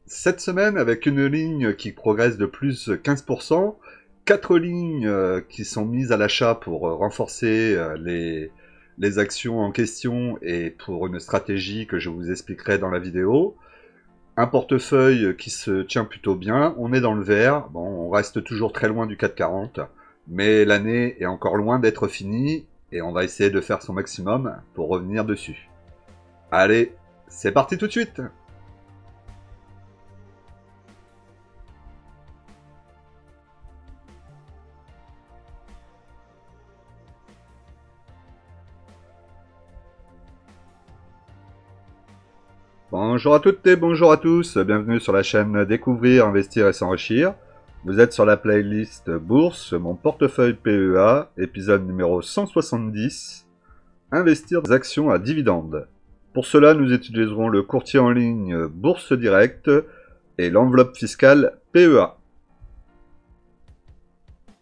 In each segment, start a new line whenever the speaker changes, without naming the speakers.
Cette semaine, avec une ligne qui progresse de plus 15%, 4 lignes qui sont mises à l'achat pour renforcer les actions en question et pour une stratégie que je vous expliquerai dans la vidéo. Un portefeuille qui se tient plutôt bien, on est dans le vert, bon, on reste toujours très loin du CAC 40, mais l'année est encore loin d'être finie et on va essayer de faire son maximum pour revenir dessus. Allez, c'est parti tout de suite! Bonjour à toutes et bonjour à tous, bienvenue sur la chaîne Découvrir, Investir et S'enrichir. Vous êtes sur la playlist Bourse, mon portefeuille PEA, épisode numéro 170, Investir des actions à dividendes. Pour cela, nous utiliserons le courtier en ligne Bourse Direct et l'enveloppe fiscale PEA.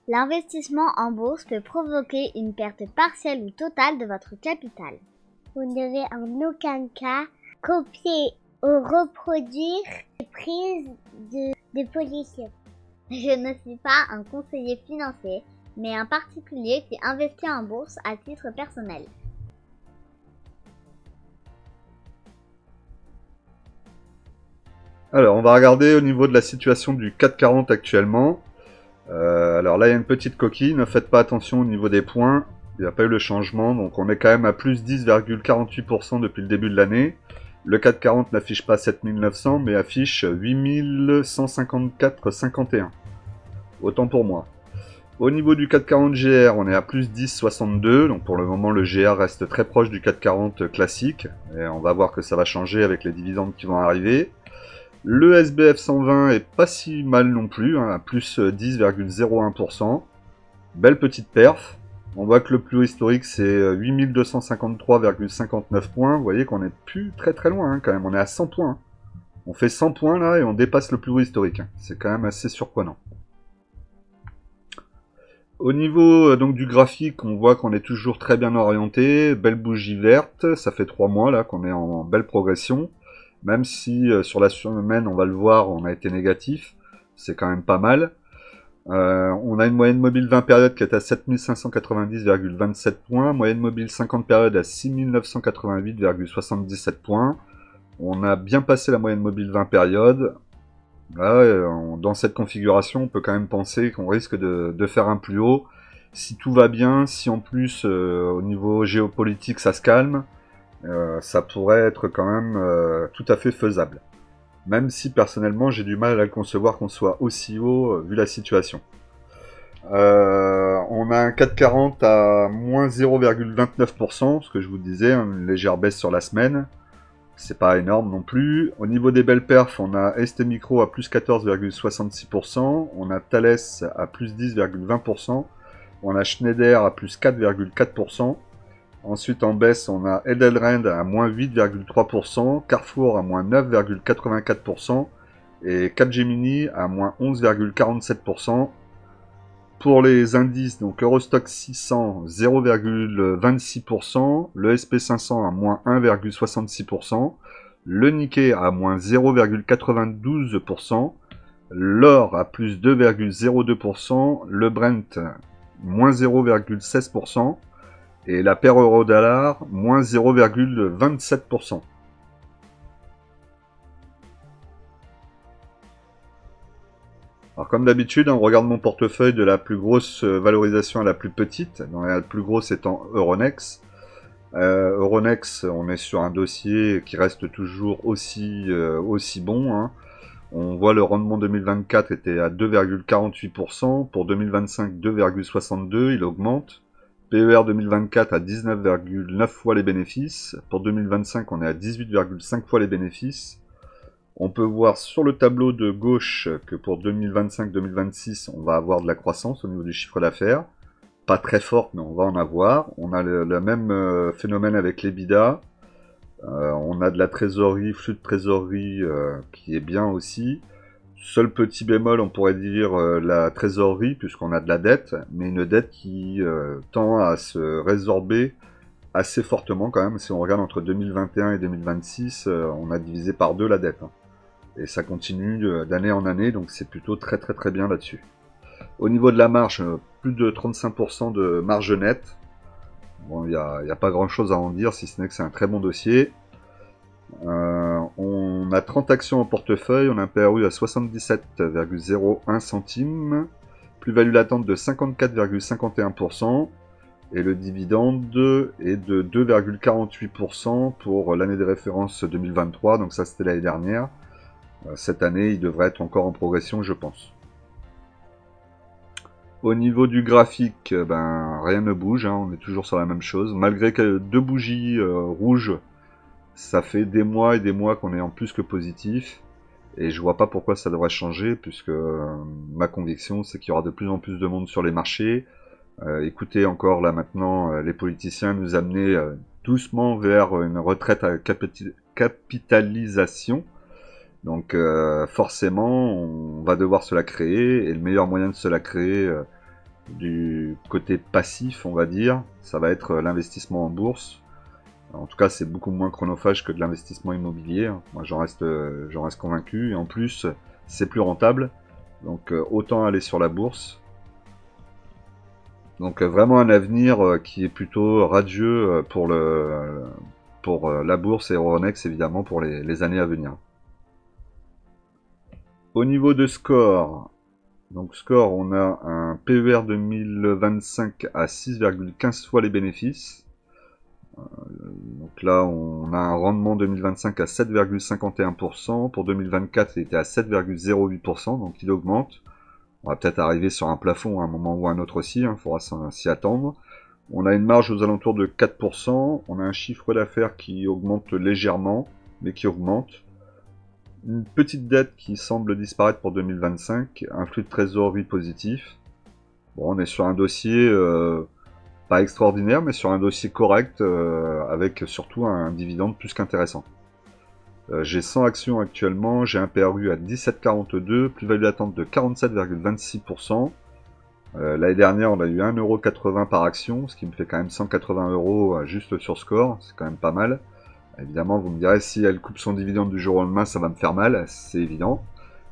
L'investissement en bourse peut provoquer une perte partielle ou totale de votre capital. Vous ne devez en aucun cas copier ou reproduire les prises de position. Je ne suis pas un conseiller financier, mais un particulier qui investit en bourse à titre personnel.
Alors, on va regarder au niveau de la situation du CAC 40 actuellement. Alors là, il y a une petite coquille, ne faites pas attention au niveau des points. Il n'y a pas eu le changement, donc on est quand même à plus 10,48% depuis le début de l'année. Le CAC 40 n'affiche pas 7900, mais affiche 8154,51. Autant pour moi. Au niveau du CAC 40 GR, on est à plus 10,62, donc pour le moment le GR reste très proche du CAC 40 classique, et on va voir que ça va changer avec les dividendes qui vont arriver. Le SBF 120 est pas si mal non plus, hein, à plus 10,01%. Belle petite perf. On voit que le plus haut historique c'est 8253,59 points. Vous voyez qu'on est plus très loin hein, quand même, on est à 100 points. On fait 100 points là et on dépasse le plus haut historique. C'est quand même assez surprenant. Au niveau donc du graphique, on voit qu'on est toujours très bien orienté. Belle bougie verte, ça fait 3 mois là qu'on est en belle progression. Même si sur la semaine, on va le voir, on a été négatif. C'est quand même pas mal. On a une moyenne mobile 20 périodes qui est à 7590,27 points. Moyenne mobile 50 périodes à 6988,77 points. On a bien passé la moyenne mobile 20 périodes. Là, dans cette configuration, on peut quand même penser qu'on risque de faire un plus haut. Si tout va bien, si en plus au niveau géopolitique ça se calme, ça pourrait être quand même tout à fait faisable. Même si personnellement j'ai du mal à le concevoir qu'on soit aussi haut vu la situation. On a un 440 à moins 0,29%, ce que je vous disais, hein, une légère baisse sur la semaine. C'est pas énorme non plus. Au niveau des belles perfs, on a ST Micro à plus 14,66%, on a Thales à plus 10,20%, on a Schneider à plus 4,4%. Ensuite, en baisse, on a Edelrand à moins 8,3%, Carrefour à moins 9,84% et Capgemini à moins 11,47%. Pour les indices, donc Eurostock 600, 0,26%, le SP500 à moins 1,66%, le Nikkei à moins 0,92%, l'or à plus 2,02%, le Brent moins 0,16%, et la paire euro-dollar, moins 0,27%. Alors comme d'habitude, on regarde mon portefeuille de la plus grosse valorisation à la plus petite, dans la plus grosse étant Euronext. Euronext, on est sur un dossier qui reste toujours aussi bon. Hein. On voit le rendement 2024 était à 2,48%, pour 2025 2,62%, il augmente. PER 2024 à 19,9 fois les bénéfices. Pour 2025, on est à 18,5 fois les bénéfices. On peut voir sur le tableau de gauche que pour 2025-2026, on va avoir de la croissance au niveau du chiffre d'affaires. Pas très forte, mais on va en avoir. On a le même phénomène avec l'EBITDA. On a de la trésorerie, flux de trésorerie qui est bien aussi. Seul petit bémol, on pourrait dire la trésorerie, puisqu'on a de la dette, mais une dette qui tend à se résorber assez fortement quand même. Si on regarde entre 2021 et 2026, on a divisé par 2 la dette. Hein. Et ça continue d'année en année, donc c'est plutôt très très très bien là-dessus. Au niveau de la marge, plus de 35% de marge nette. Bon, il n'y a pas grand chose à en dire, si ce n'est que c'est un très bon dossier. On a 30 actions en portefeuille, on a un PRU à 77,01 centimes, plus-value latente de 54,51%, et le dividende est de 2,48% pour l'année de référence 2023, donc ça c'était l'année dernière. Cette année, il devrait être encore en progression, je pense. Au niveau du graphique, ben, rien ne bouge, hein, on est toujours sur la même chose. Malgré que 2 bougies rouges, ça fait des mois et des mois qu'on est en plus que positif. Et je vois pas pourquoi ça devrait changer, puisque ma conviction, c'est qu'il y aura de plus en plus de monde sur les marchés. Écoutez encore là maintenant les politiciens nous amener doucement vers une retraite à capitalisation. Donc forcément, on va devoir se la créer, et le meilleur moyen de se la créer du côté passif, on va dire, ça va être l'investissement en bourse. En tout cas, c'est beaucoup moins chronophage que de l'investissement immobilier. Moi, j'en reste convaincu. Et en plus, c'est plus rentable. Donc autant aller sur la bourse. Donc vraiment un avenir qui est plutôt radieux pour la bourse et Euronext, évidemment, pour les années à venir. Au niveau de score, donc score, on a un PER 2025 à 6,15 fois les bénéfices. Donc là, on a un rendement 2025 à 7,51%. Pour 2024, il était à 7,08%, donc il augmente. On va peut-être arriver sur un plafond à un moment ou à un autre aussi, il faudra s'y attendre. On a une marge aux alentours de 4%. On a un chiffre d'affaires qui augmente légèrement, mais qui augmente. Une petite dette qui semble disparaître pour 2025, un flux de trésorerie positif. Bon, on est sur un dossier pas extraordinaire, mais sur un dossier correct, avec surtout un dividende plus qu'intéressant. J'ai 100 actions actuellement, j'ai un PRU à 17,42, plus-value latente de 47,26%. L'année dernière, on a eu 1,80€ par action, ce qui me fait quand même 180€ juste sur score, c'est quand même pas mal. Évidemment, vous me direz, si elle coupe son dividende du jour au lendemain, ça va me faire mal, c'est évident.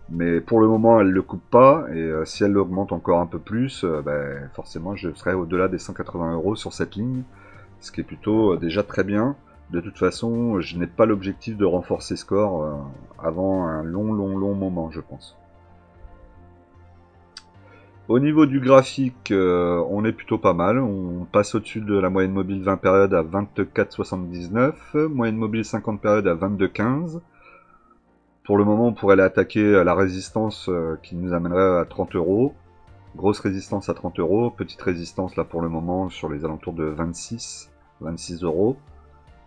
Mais pour le moment, elle ne le coupe pas, et si elle l'augmente encore un peu plus, ben, forcément, je serai au-delà des 180€ sur cette ligne, ce qui est plutôt déjà très bien. De toute façon, je n'ai pas l'objectif de renforcer score avant un long moment, je pense. Au niveau du graphique, on est plutôt pas mal. On passe au-dessus de la moyenne mobile 20 périodes à 24,79, moyenne mobile 50 périodes à 22,15. Pour le moment, on pourrait aller attaquer la résistance qui nous amènerait à 30€. Grosse résistance à 30€, petite résistance là pour le moment sur les alentours de 26€.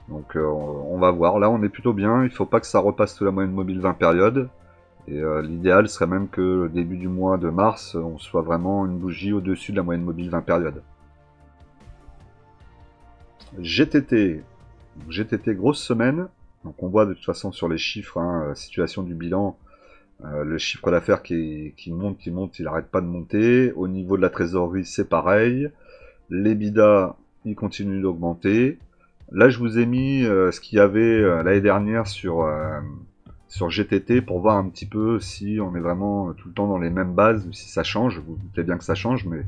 Donc on va voir. Là, on est plutôt bien. Il ne faut pas que ça repasse sous la moyenne mobile 20 périodes. Et l'idéal serait même que au début du mois de mars, on soit vraiment une bougie au-dessus de la moyenne mobile 20 périodes. GTT. GTT, grosse semaine. Donc on voit de toute façon sur les chiffres, situation du bilan, le chiffre d'affaires qui monte, il n'arrête pas de monter. Au niveau de la trésorerie, c'est pareil. L'EBITDA, il continue d'augmenter. Là, je vous ai mis ce qu'il y avait l'année dernière sur GTT pour voir un petit peu si on est vraiment tout le temps dans les mêmes bases ou si ça change. Vous vous doutez bien que ça change, mais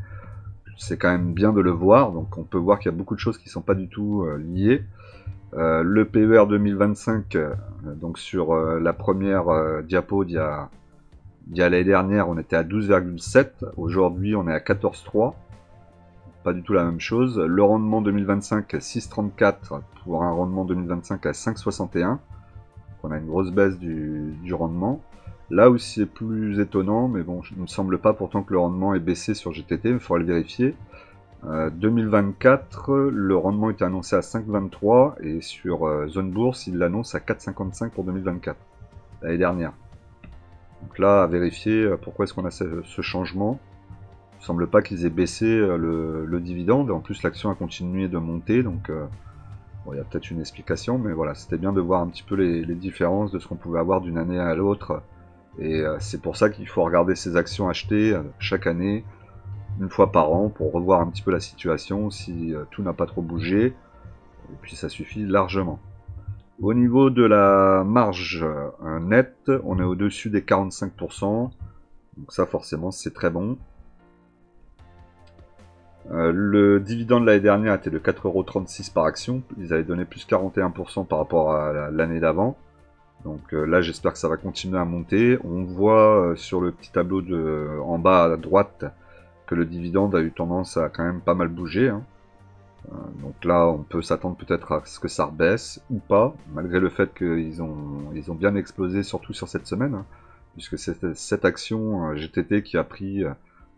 c'est quand même bien de le voir. Donc on peut voir qu'il y a beaucoup de choses qui ne sont pas du tout liées. Le PER 2025, donc sur la première diapo d'il y a l'année dernière, on était à 12,7. Aujourd'hui, on est à 14,3. Pas du tout la même chose. Le rendement 2025, 6,34 pour un rendement 2025 à 5,61. On a une grosse baisse du rendement. Là où c'est plus étonnant, mais bon, il ne me semble pas pourtant que le rendement est baissé sur GTT, il faudra le vérifier. 2024, le rendement était annoncé à 5,23 et sur Zone Bourse, il l'annonce à 4,55 pour 2024, l'année dernière. Donc là, à vérifier pourquoi est-ce qu'on a ce changement. Il ne semble pas qu'ils aient baissé le dividende, en plus l'action a continué de monter, donc bon, il y a peut-être une explication, mais voilà, c'était bien de voir un petit peu les différences de ce qu'on pouvait avoir d'une année à l'autre. Et c'est pour ça qu'il faut regarder ces actions achetées chaque année, une fois par an, pour revoir un petit peu la situation, si tout n'a pas trop bougé. Et puis ça suffit largement. Au niveau de la marge nette, on est au-dessus des 45%. Donc ça forcément c'est très bon. Le dividende de l'année dernière était de 4,36 € par action. Ils avaient donné plus 41% par rapport à l'année d'avant. Donc là j'espère que ça va continuer à monter. On voit sur le petit tableau en bas à droite que le dividende a eu tendance à quand même pas mal bouger. Hein. Donc là on peut s'attendre peut-être à ce que ça rebaisse ou pas, malgré le fait qu'ils ont bien explosé surtout sur cette semaine. Hein, puisque c'est cette action GTT qui a pris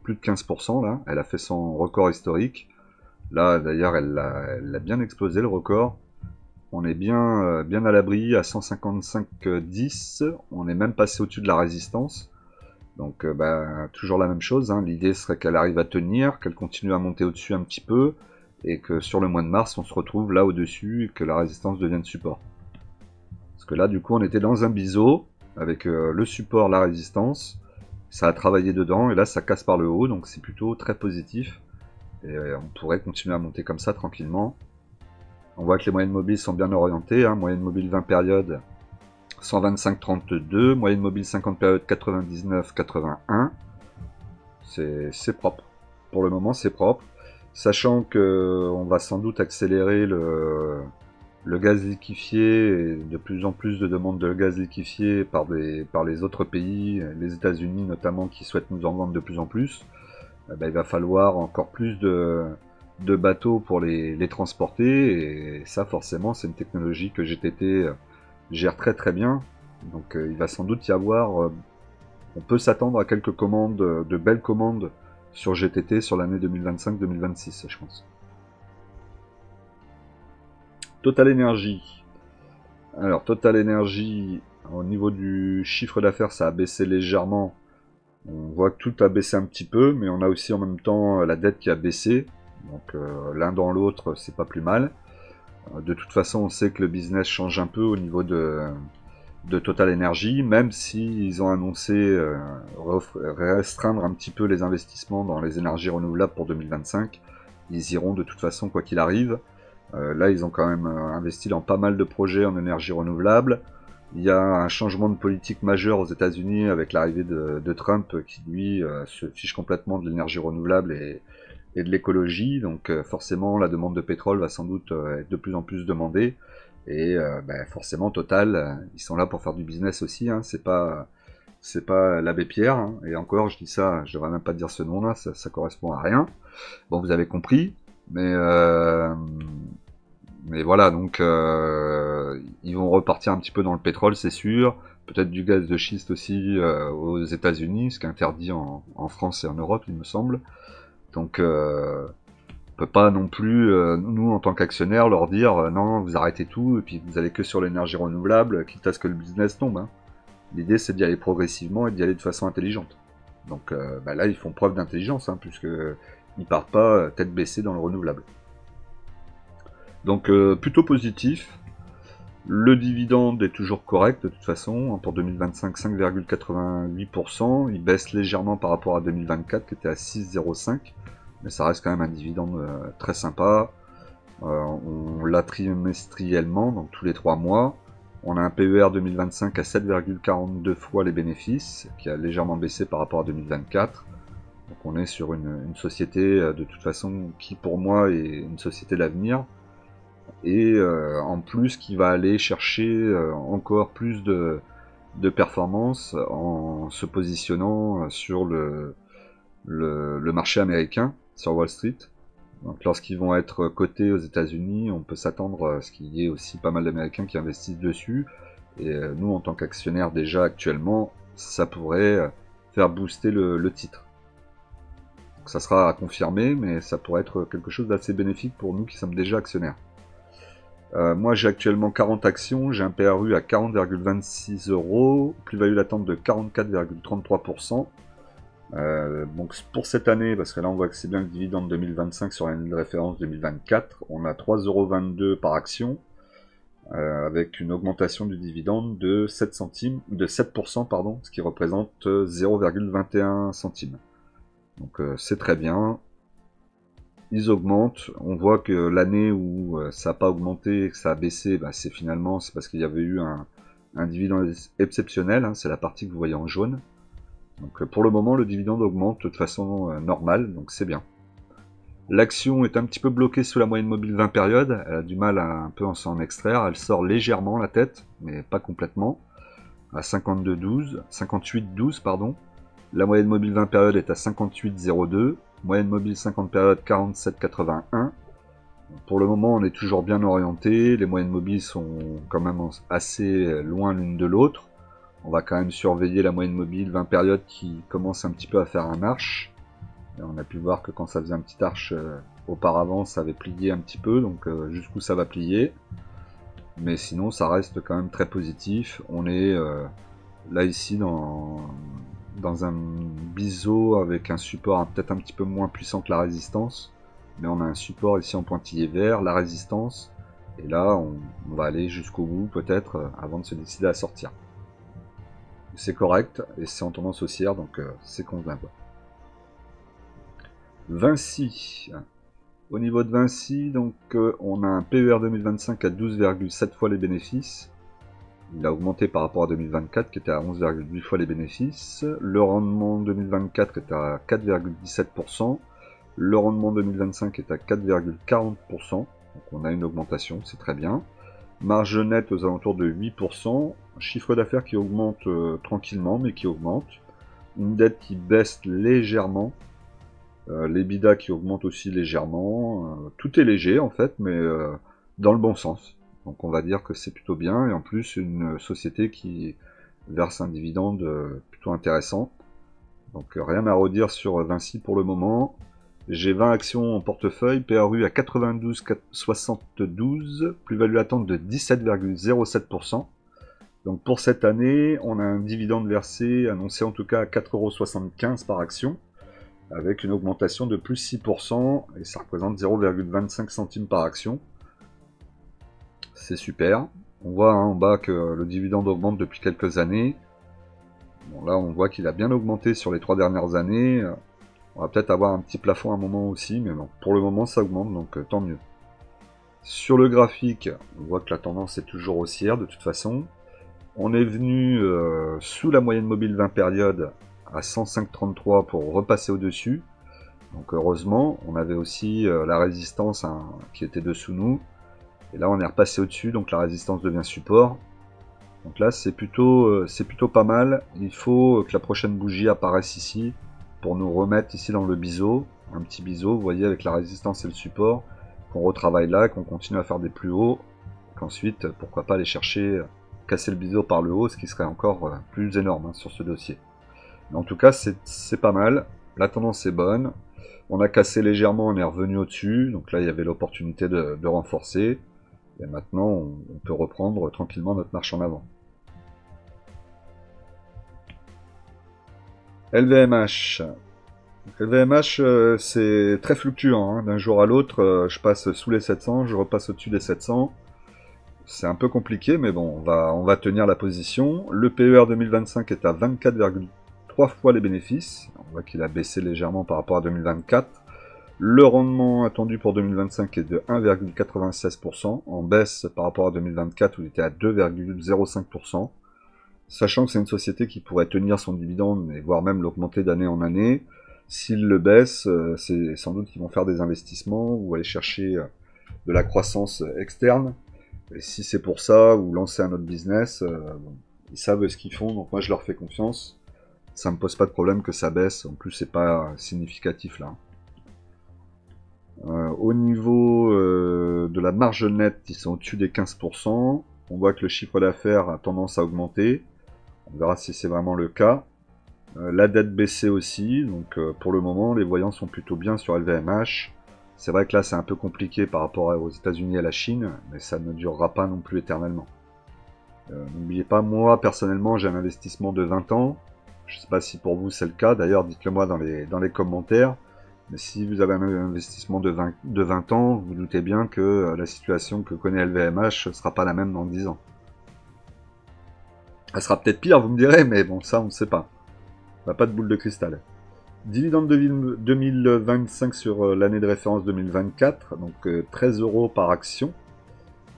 plus de 15% là, elle a fait son record historique. Là d'ailleurs elle a bien explosé le record. On est bien à l'abri à 155,10. On est même passé au-dessus de la résistance. Donc toujours la même chose. Hein. L'idée serait qu'elle arrive à tenir, qu'elle continue à monter au-dessus un petit peu, et que sur le mois de mars on se retrouve là au-dessus et que la résistance devienne support. Parce que là du coup on était dans un biseau avec le support, la résistance. Ça a travaillé dedans et là ça casse par le haut, donc c'est plutôt très positif. Et on pourrait continuer à monter comme ça tranquillement. On voit que les moyennes mobiles sont bien orientées, hein. Moyenne mobile 20 périodes 125,32, moyenne mobile 50 périodes 99,81. C'est propre. Pour le moment c'est propre. Sachant que on va sans doute accélérer le gaz liquéfié et de plus en plus de demandes de gaz liquéfié par les autres pays, les États-Unis notamment, qui souhaitent nous en vendre de plus en plus. Il va falloir encore plus de bateaux pour les transporter, et ça forcément c'est une technologie que GTT gère très très bien. Donc il va sans doute y avoir, on peut s'attendre à quelques commandes, de belles commandes sur GTT sur l'année 2025-2026 je pense. Total Energy. Alors Total Energy, au niveau du chiffre d'affaires ça a baissé légèrement. On voit que tout a baissé un petit peu, mais on a aussi en même temps la dette qui a baissé. Donc l'un dans l'autre, c'est pas plus mal. De toute façon, on sait que le business change un peu au niveau de Total Energy, même s'ils ont annoncé restreindre un petit peu les investissements dans les énergies renouvelables pour 2025. Ils iront de toute façon quoi qu'il arrive. Là, ils ont quand même investi dans pas mal de projets en énergie renouvelable. Il y a un changement de politique majeur aux États-Unis avec l'arrivée de Trump qui, lui, se fiche complètement de l'énergie renouvelable et de l'écologie. Donc forcément, la demande de pétrole va sans doute être de plus en plus demandée. Et forcément, Total, ils sont là pour faire du business aussi. Hein. C'est pas l'abbé Pierre. Hein. Et encore, je dis ça, je devrais même pas dire ce nom-là, ça correspond à rien. Bon, vous avez compris. Mais voilà, donc ils vont repartir un petit peu dans le pétrole, c'est sûr. Peut-être du gaz de schiste aussi aux États-Unis, ce qui est interdit en France et en Europe, il me semble. Donc on peut pas non plus, nous en tant qu'actionnaires, leur dire non, vous arrêtez tout et puis vous allez que sur l'énergie renouvelable, quitte à ce que le business tombe. Hein. L'idée c'est d'y aller progressivement et d'y aller de façon intelligente. Donc là ils font preuve d'intelligence, hein, puisque ils partent pas tête baissée dans le renouvelable. Donc plutôt positif. Le dividende est toujours correct de toute façon. Pour 2025, 5,88%. Il baisse légèrement par rapport à 2024 qui était à 6,05. Mais ça reste quand même un dividende très sympa. On l'a trimestriellement, donc tous les 3 mois. On a un PER 2025 à 7,42 fois les bénéfices, qui a légèrement baissé par rapport à 2024. Donc on est sur une société de toute façon qui pour moi est une société d'avenir. Et en plus qui va aller chercher encore plus de performance en se positionnant sur le marché américain, sur Wall Street. Donc lorsqu'ils vont être cotés aux États-Unis, on peut s'attendre à ce qu'il y ait aussi pas mal d'Américains qui investissent dessus. Et nous, en tant qu'actionnaires déjà actuellement, ça pourrait faire booster le titre. Donc ça sera à confirmer, mais ça pourrait être quelque chose d'assez bénéfique pour nous qui sommes déjà actionnaires. Moi j'ai actuellement 40 actions, j'ai un PRU à 40,26 €, plus-value latente de 44,33%. Donc pour cette année, parce que là on voit que c'est bien le dividende 2025 sur l'année de référence 2024, on a 3,22 € par action, avec une augmentation du dividende de 7 centimes, de 7%, pardon, ce qui représente 0,21 centimes. Donc c'est très bien. ils augmentent. On voit que l'année où ça n'a pas augmenté, que ça a baissé, bah, c'est parce qu'il y avait eu un dividende exceptionnel, hein, c'est la partie que vous voyez en jaune. Donc pour le moment, le dividende augmente de façon normale, donc c'est bien. L'action est un petit peu bloquée sous la moyenne mobile 20 périodes, elle a du mal à un peu s'en extraire, elle sort légèrement la tête, mais pas complètement, à 58,12 pardon. La moyenne mobile 20 périodes est à 58,02, moyenne mobile 50 périodes 47,81. Pour le moment, on est toujours bien orienté, les moyennes mobiles sont quand même assez loin l'une de l'autre. On va quand même surveiller la moyenne mobile 20 périodes qui commence un petit peu à faire un arche. Et on a pu voir que quand ça faisait un petit arche auparavant, ça avait plié un petit peu, donc jusqu'où ça va plier. Mais sinon, ça reste quand même très positif. On est là ici dans un biseau avec un support peut-être un petit peu moins puissant que la résistance. Mais on a un support ici en pointillé vert, la résistance. Et là, on va aller jusqu'au bout peut-être avant de se décider à sortir. C'est correct et c'est en tendance haussière, donc c'est convenable. Vinci. Au niveau de Vinci, donc on a un PER 2025 à 12,7 fois les bénéfices. Il a augmenté par rapport à 2024 qui était à 11,8 fois les bénéfices. Le rendement 2024 est à 4,17%. Le rendement 2025 est à 4,40%. Donc on a une augmentation, c'est très bien. Marge nette aux alentours de 8%. Chiffre d'affaires qui augmente tranquillement, mais qui augmente. Une dette qui baisse légèrement. L'EBITDA qui augmente aussi légèrement. Tout est léger en fait, mais dans le bon sens. Donc on va dire que c'est plutôt bien. Et en plus, une société qui verse un dividende plutôt intéressant. Donc rien à redire sur Vinci pour le moment. J'ai 20 actions en portefeuille, PRU à 92,72, plus-value attente de 17,07%. Donc pour cette année, on a un dividende versé, annoncé en tout cas à 4,75€ par action, avec une augmentation de plus 6%, et ça représente 0,25 centimes par action. C'est super. On voit en bas que le dividende augmente depuis quelques années. Bon, là, on voit qu'il a bien augmenté sur les 3 dernières années. On va peut-être avoir un petit plafond à un moment aussi, mais bon, pour le moment ça augmente, donc tant mieux. Sur le graphique, on voit que la tendance est toujours haussière de toute façon. On est venu sous la moyenne mobile 20 périodes à 105,33 pour repasser au-dessus. Donc heureusement, on avait aussi la résistance qui était dessous nous. Et là on est repassé au-dessus, donc la résistance devient support. Donc là c'est plutôt pas mal. Il faut que la prochaine bougie apparaisse ici, pour nous remettre ici dans le biseau, un petit biseau, vous voyez, avec la résistance et le support, qu'on retravaille là, qu'on continue à faire des plus hauts, qu'ensuite, pourquoi pas aller chercher, casser le biseau par le haut, ce qui serait encore plus énorme hein, sur ce dossier. Mais en tout cas, c'est pas mal, la tendance est bonne, on a cassé légèrement, on est revenu au-dessus, donc là il y avait l'opportunité de renforcer, et maintenant on peut reprendre tranquillement notre marche en avant. LVMH. LVMH, c'est très fluctuant. Hein. D'un jour à l'autre, je passe sous les 700, je repasse au-dessus des 700. C'est un peu compliqué, mais bon, on va tenir la position. Le PER 2025 est à 24,3 fois les bénéfices. On voit qu'il a baissé légèrement par rapport à 2024. Le rendement attendu pour 2025 est de 1,96%, en baisse par rapport à 2024 où il était à 2,05%. Sachant que c'est une société qui pourrait tenir son dividende et voire même l'augmenter d'année en année. S'ils le baissent, c'est sans doute qu'ils vont faire des investissements ou aller chercher de la croissance externe. Et si c'est pour ça, ou lancer un autre business, bon, ils savent ce qu'ils font, donc moi je leur fais confiance. Ça me pose pas de problème que ça baisse, en plus c'est pas significatif là. Au niveau de la marge nette, ils sont au-dessus des 15%. On voit que le chiffre d'affaires a tendance à augmenter. On verra si c'est vraiment le cas. La dette baissée aussi, donc pour le moment les voyants sont plutôt bien sur LVMH. C'est vrai que là c'est un peu compliqué par rapport aux États-Unis et à la Chine, mais ça ne durera pas non plus éternellement. N'oubliez pas, moi personnellement j'ai un investissement de 20 ans. Je ne sais pas si pour vous c'est le cas, d'ailleurs dites-le moi dans les commentaires. Mais si vous avez un investissement de 20 ans, vous doutez bien que la situation que connaît LVMH ne sera pas la même dans 10 ans. Elle sera peut-être pire, vous me direz, mais bon, ça on ne sait pas. On n'a pas de boule de cristal. Dividende de 2025 sur l'année de référence 2024, donc 13 € par action.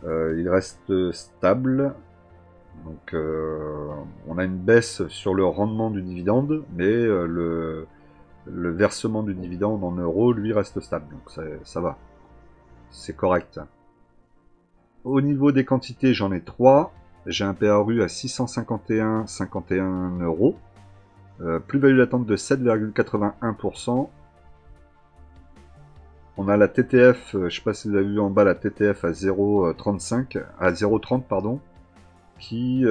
Il reste stable. Donc on a une baisse sur le rendement du dividende, mais le versement du dividende en euros, lui, reste stable. Donc ça va. C'est correct. Au niveau des quantités, j'en ai 3. J'ai un PRU à 651,51 €. Plus-value latente de 7,81%. On a la TTF, je sais pas si vous avez vu en bas la TTF à 0,30 pardon, qui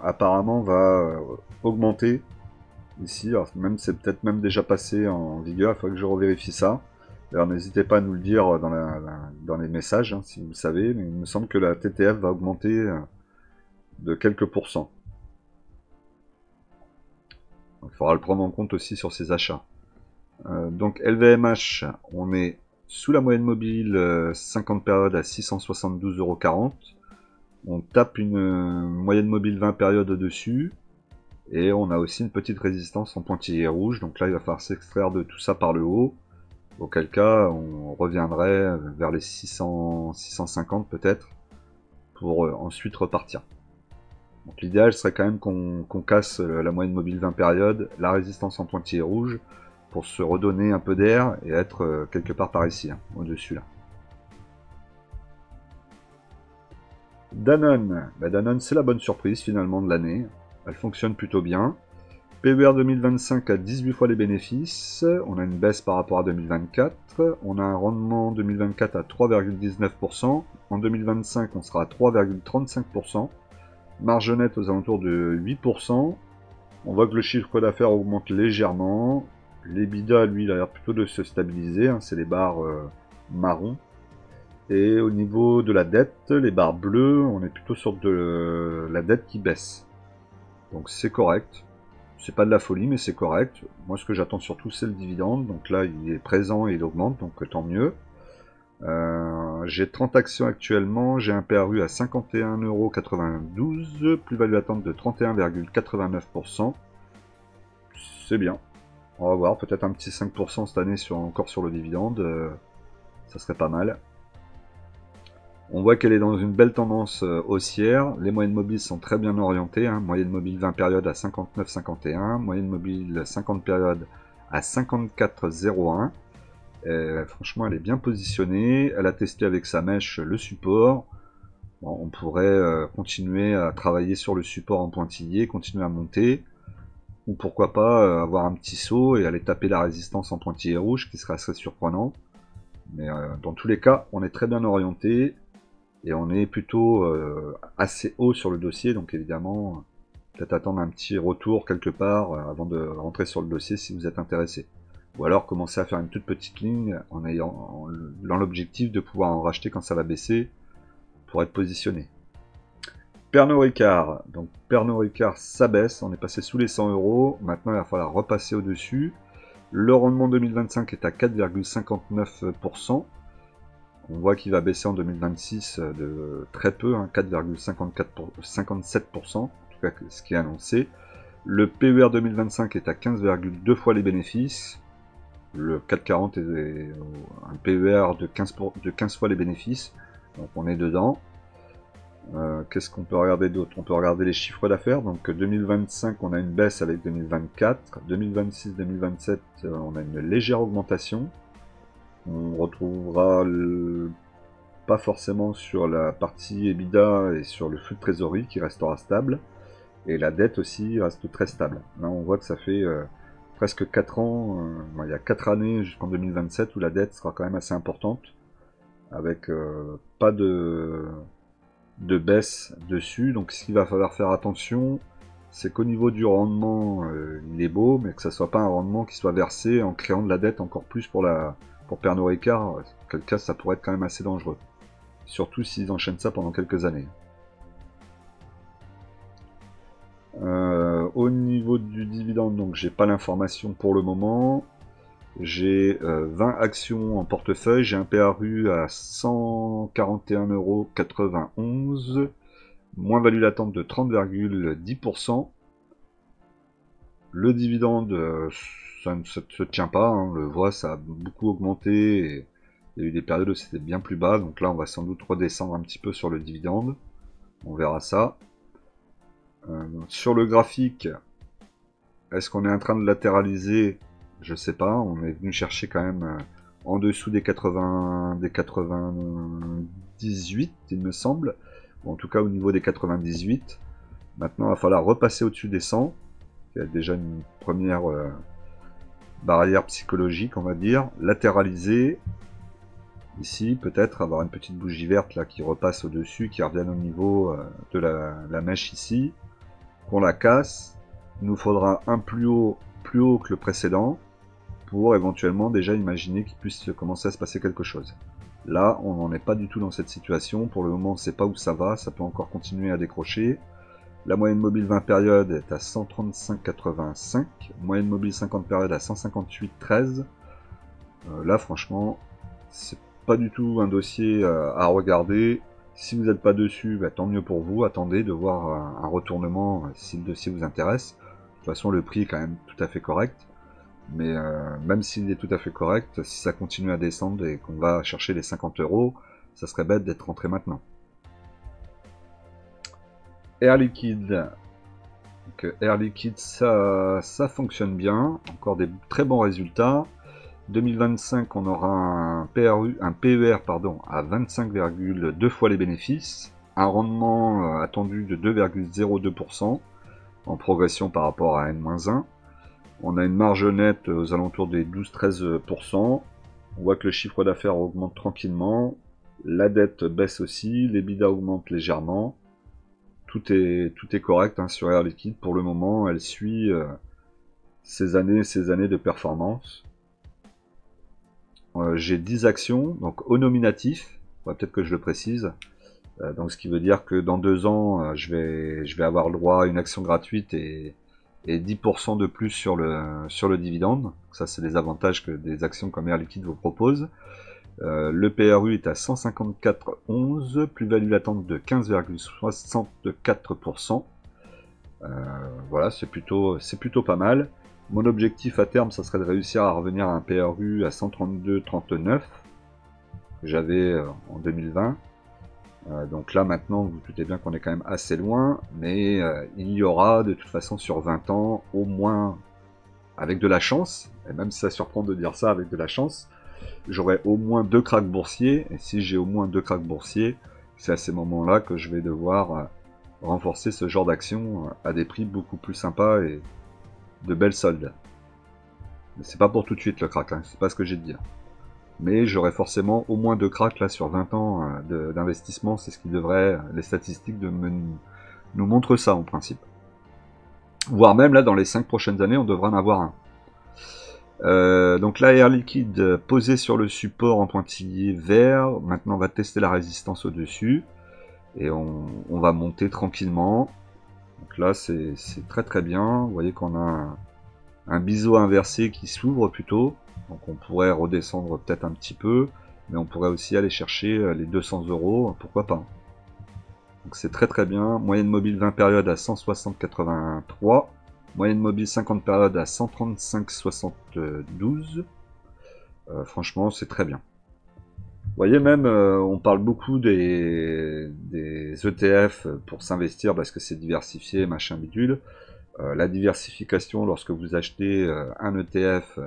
apparemment va augmenter ici. Alors même c'est peut-être même déjà passé en vigueur, il faudrait que je revérifie ça. Alors n'hésitez pas à nous le dire dans les messages hein, si vous le savez, mais il me semble que la TTF va augmenter de quelques pourcents. Donc, il faudra le prendre en compte aussi sur ses achats. Donc LVMH, on est sous la moyenne mobile 50 périodes à 672,40 €. On tape une moyenne mobile 20 périodes au-dessus. Et on a aussi une petite résistance en pointillé rouge. Donc là, il va falloir s'extraire de tout ça par le haut. Auquel cas, on reviendrait vers les 600, 650 peut-être. Pour ensuite repartir. Donc l'idéal serait quand même qu'on casse la moyenne mobile 20 périodes, la résistance en pointillé rouge, pour se redonner un peu d'air et être quelque part par ici, hein, au-dessus là. Danone, Danone c'est la bonne surprise finalement de l'année, elle fonctionne plutôt bien. PER 2025 à 18 fois les bénéfices, on a une baisse par rapport à 2024, on a un rendement 2024 à 3,19%, en 2025 on sera à 3,35%, marge nette aux alentours de 8%, on voit que le chiffre d'affaires augmente légèrement, l'EBITDA lui il a l'air plutôt de se stabiliser, hein, c'est les barres marron. Et au niveau de la dette, les barres bleues, on est plutôt sur de la dette qui baisse. Donc c'est correct. C'est pas de la folie, mais c'est correct. Moi, ce que j'attends surtout, c'est le dividende. Donc là, il est présent et il augmente, donc tant mieux. J'ai 30 actions actuellement. J'ai un PRU à 51,92 €. Plus-value latente de 31,89%. C'est bien. On va voir, peut-être un petit 5% cette année encore sur le dividende. Ça serait pas mal. On voit qu'elle est dans une belle tendance haussière. Les moyennes mobiles sont très bien orientées. Hein. Moyenne mobile 20 périodes à 59,51. Moyenne mobile 50 périodes à 54,01. Franchement, elle est bien positionnée. Elle a testé avec sa mèche le support. Bon, on pourrait continuer à travailler sur le support en pointillé, continuer à monter. Ou pourquoi pas avoir un petit saut et aller taper la résistance en pointillé rouge, qui serait assez surprenant. Mais dans tous les cas, on est très bien orienté. Et on est plutôt assez haut sur le dossier, donc évidemment, peut-être attendre un petit retour quelque part avant de rentrer sur le dossier si vous êtes intéressé. Ou alors commencer à faire une toute petite ligne dans l'objectif de pouvoir en racheter quand ça va baisser pour être positionné. Pernod Ricard, donc Pernod Ricard ça baisse, on est passé sous les 100 €, maintenant il va falloir repasser au-dessus. Le rendement 2025 est à 4,59%. On voit qu'il va baisser en 2026 de très peu, hein, 4,57%, en tout cas ce qui est annoncé. Le PER 2025 est à 15,2 fois les bénéfices. Le 440 est un PER de 15 fois les bénéfices, donc on est dedans. Qu'est-ce qu'on peut regarder d'autre? On peut regarder les chiffres d'affaires. Donc 2025, on a une baisse avec 2024. 2026-2027, on a une légère augmentation. On retrouvera pas forcément sur la partie EBITDA et sur le flux de trésorerie qui restera stable. Et la dette aussi reste très stable. Là, on voit que ça fait presque 4 ans, il y a 4 années jusqu'en 2027 où la dette sera quand même assez importante, avec pas de baisse dessus. Donc ce qu'il va falloir faire attention, c'est qu'au niveau du rendement, il est beau, mais que ça soit pas un rendement qui soit versé en créant de la dette encore plus pour Pernod Ricard, quel cas ça pourrait être quand même assez dangereux. Surtout s'ils enchaînent ça pendant quelques années. Au niveau du dividende, donc j'ai pas l'information pour le moment. J'ai 20 actions en portefeuille, j'ai un PRU à 141,91 €, moins value latente de 30,10%. Le dividende, ça ne se tient pas, hein. On le voit, ça a beaucoup augmenté, et il y a eu des périodes où c'était bien plus bas, donc là on va sans doute redescendre un petit peu sur le dividende, on verra ça. Sur le graphique, est-ce qu'on est en train de latéraliser? Je sais pas, on est venu chercher quand même en dessous des 98, il me semble, ou en tout cas au niveau des 98. Maintenant, il va falloir repasser au-dessus des 100. Il y a déjà une première barrière psychologique, on va dire. Latéraliser. Ici, peut-être avoir une petite bougie verte là qui repasse au-dessus, qui revienne au niveau de la mèche ici. Qu'on la casse. Il nous faudra un plus haut que le précédent pour éventuellement déjà imaginer qu'il puisse commencer à se passer quelque chose. Là, on n'en est pas du tout dans cette situation. Pour le moment, on ne sait pas où ça va. Ça peut encore continuer à décrocher. La moyenne mobile 20 périodes est à 135,85. Moyenne mobile 50 périodes à 158,13. Là, franchement, c'est pas du tout un dossier à regarder. Si vous n'êtes pas dessus, bah, tant mieux pour vous. Attendez de voir un retournement si le dossier vous intéresse. De toute façon, le prix est quand même tout à fait correct. Mais même s'il est tout à fait correct, si ça continue à descendre et qu'on va chercher les 50 €, ça serait bête d'être rentré maintenant. Air Liquide. Donc, Air Liquide, ça fonctionne bien. Encore des très bons résultats. 2025, on aura un PER à 25,2 fois les bénéfices. Un rendement attendu de 2,02% en progression par rapport à N-1. On a une marge nette aux alentours des 12-13%. On voit que le chiffre d'affaires augmente tranquillement. La dette baisse aussi. l'EBITDA augmente légèrement. Tout est correct hein, sur Air Liquide. Pour le moment, elle suit ces années de performance. J'ai 10 actions, donc au nominatif. Peut-être que je le précise. Donc ce qui veut dire que dans 2 ans, je vais avoir le droit à une action gratuite et 10% de plus sur le dividende. Donc ça, c'est les avantages que des actions comme Air Liquide vous proposent. Le PRU est à 154,11, plus-value latente de 15,64%. Voilà, c'est plutôt pas mal. Mon objectif à terme, ça serait de réussir à revenir à un PRU à 132,39 que j'avais en 2020. Donc là maintenant, vous doutez bien qu'on est quand même assez loin, mais il y aura de toute façon sur 20 ans, au moins avec de la chance, et même si ça surprend de dire ça avec de la chance, j'aurai au moins 2 cracks boursiers, et si j'ai au moins 2 cracks boursiers, c'est à ces moments-là que je vais devoir renforcer ce genre d'action à des prix beaucoup plus sympas et de belles soldes. Mais c'est pas pour tout de suite le crack, hein, c'est pas ce que j'ai de dire. Mais j'aurai forcément au moins 2 cracks là sur 20 ans d'investissement, c'est ce qui devrait, les statistiques nous montrent ça en principe. Voire même là dans les 5 prochaines années, on devrait en avoir un. Donc là, Air Liquide posé sur le support en pointillé vert. Maintenant, on va tester la résistance au-dessus. Et on va monter tranquillement. Donc là, c'est très très bien. Vous voyez qu'on a un biseau inversé qui s'ouvre plutôt. Donc on pourrait redescendre peut-être un petit peu. Mais on pourrait aussi aller chercher les 200 €. Pourquoi pas. Donc c'est très très bien. Moyenne mobile 20 périodes à 160,83. Moyenne mobile 50 périodes à 135,72. Franchement, c'est très bien. Vous voyez même, on parle beaucoup des ETF pour s'investir parce que c'est diversifié, machin bidule. La diversification, lorsque vous achetez un ETF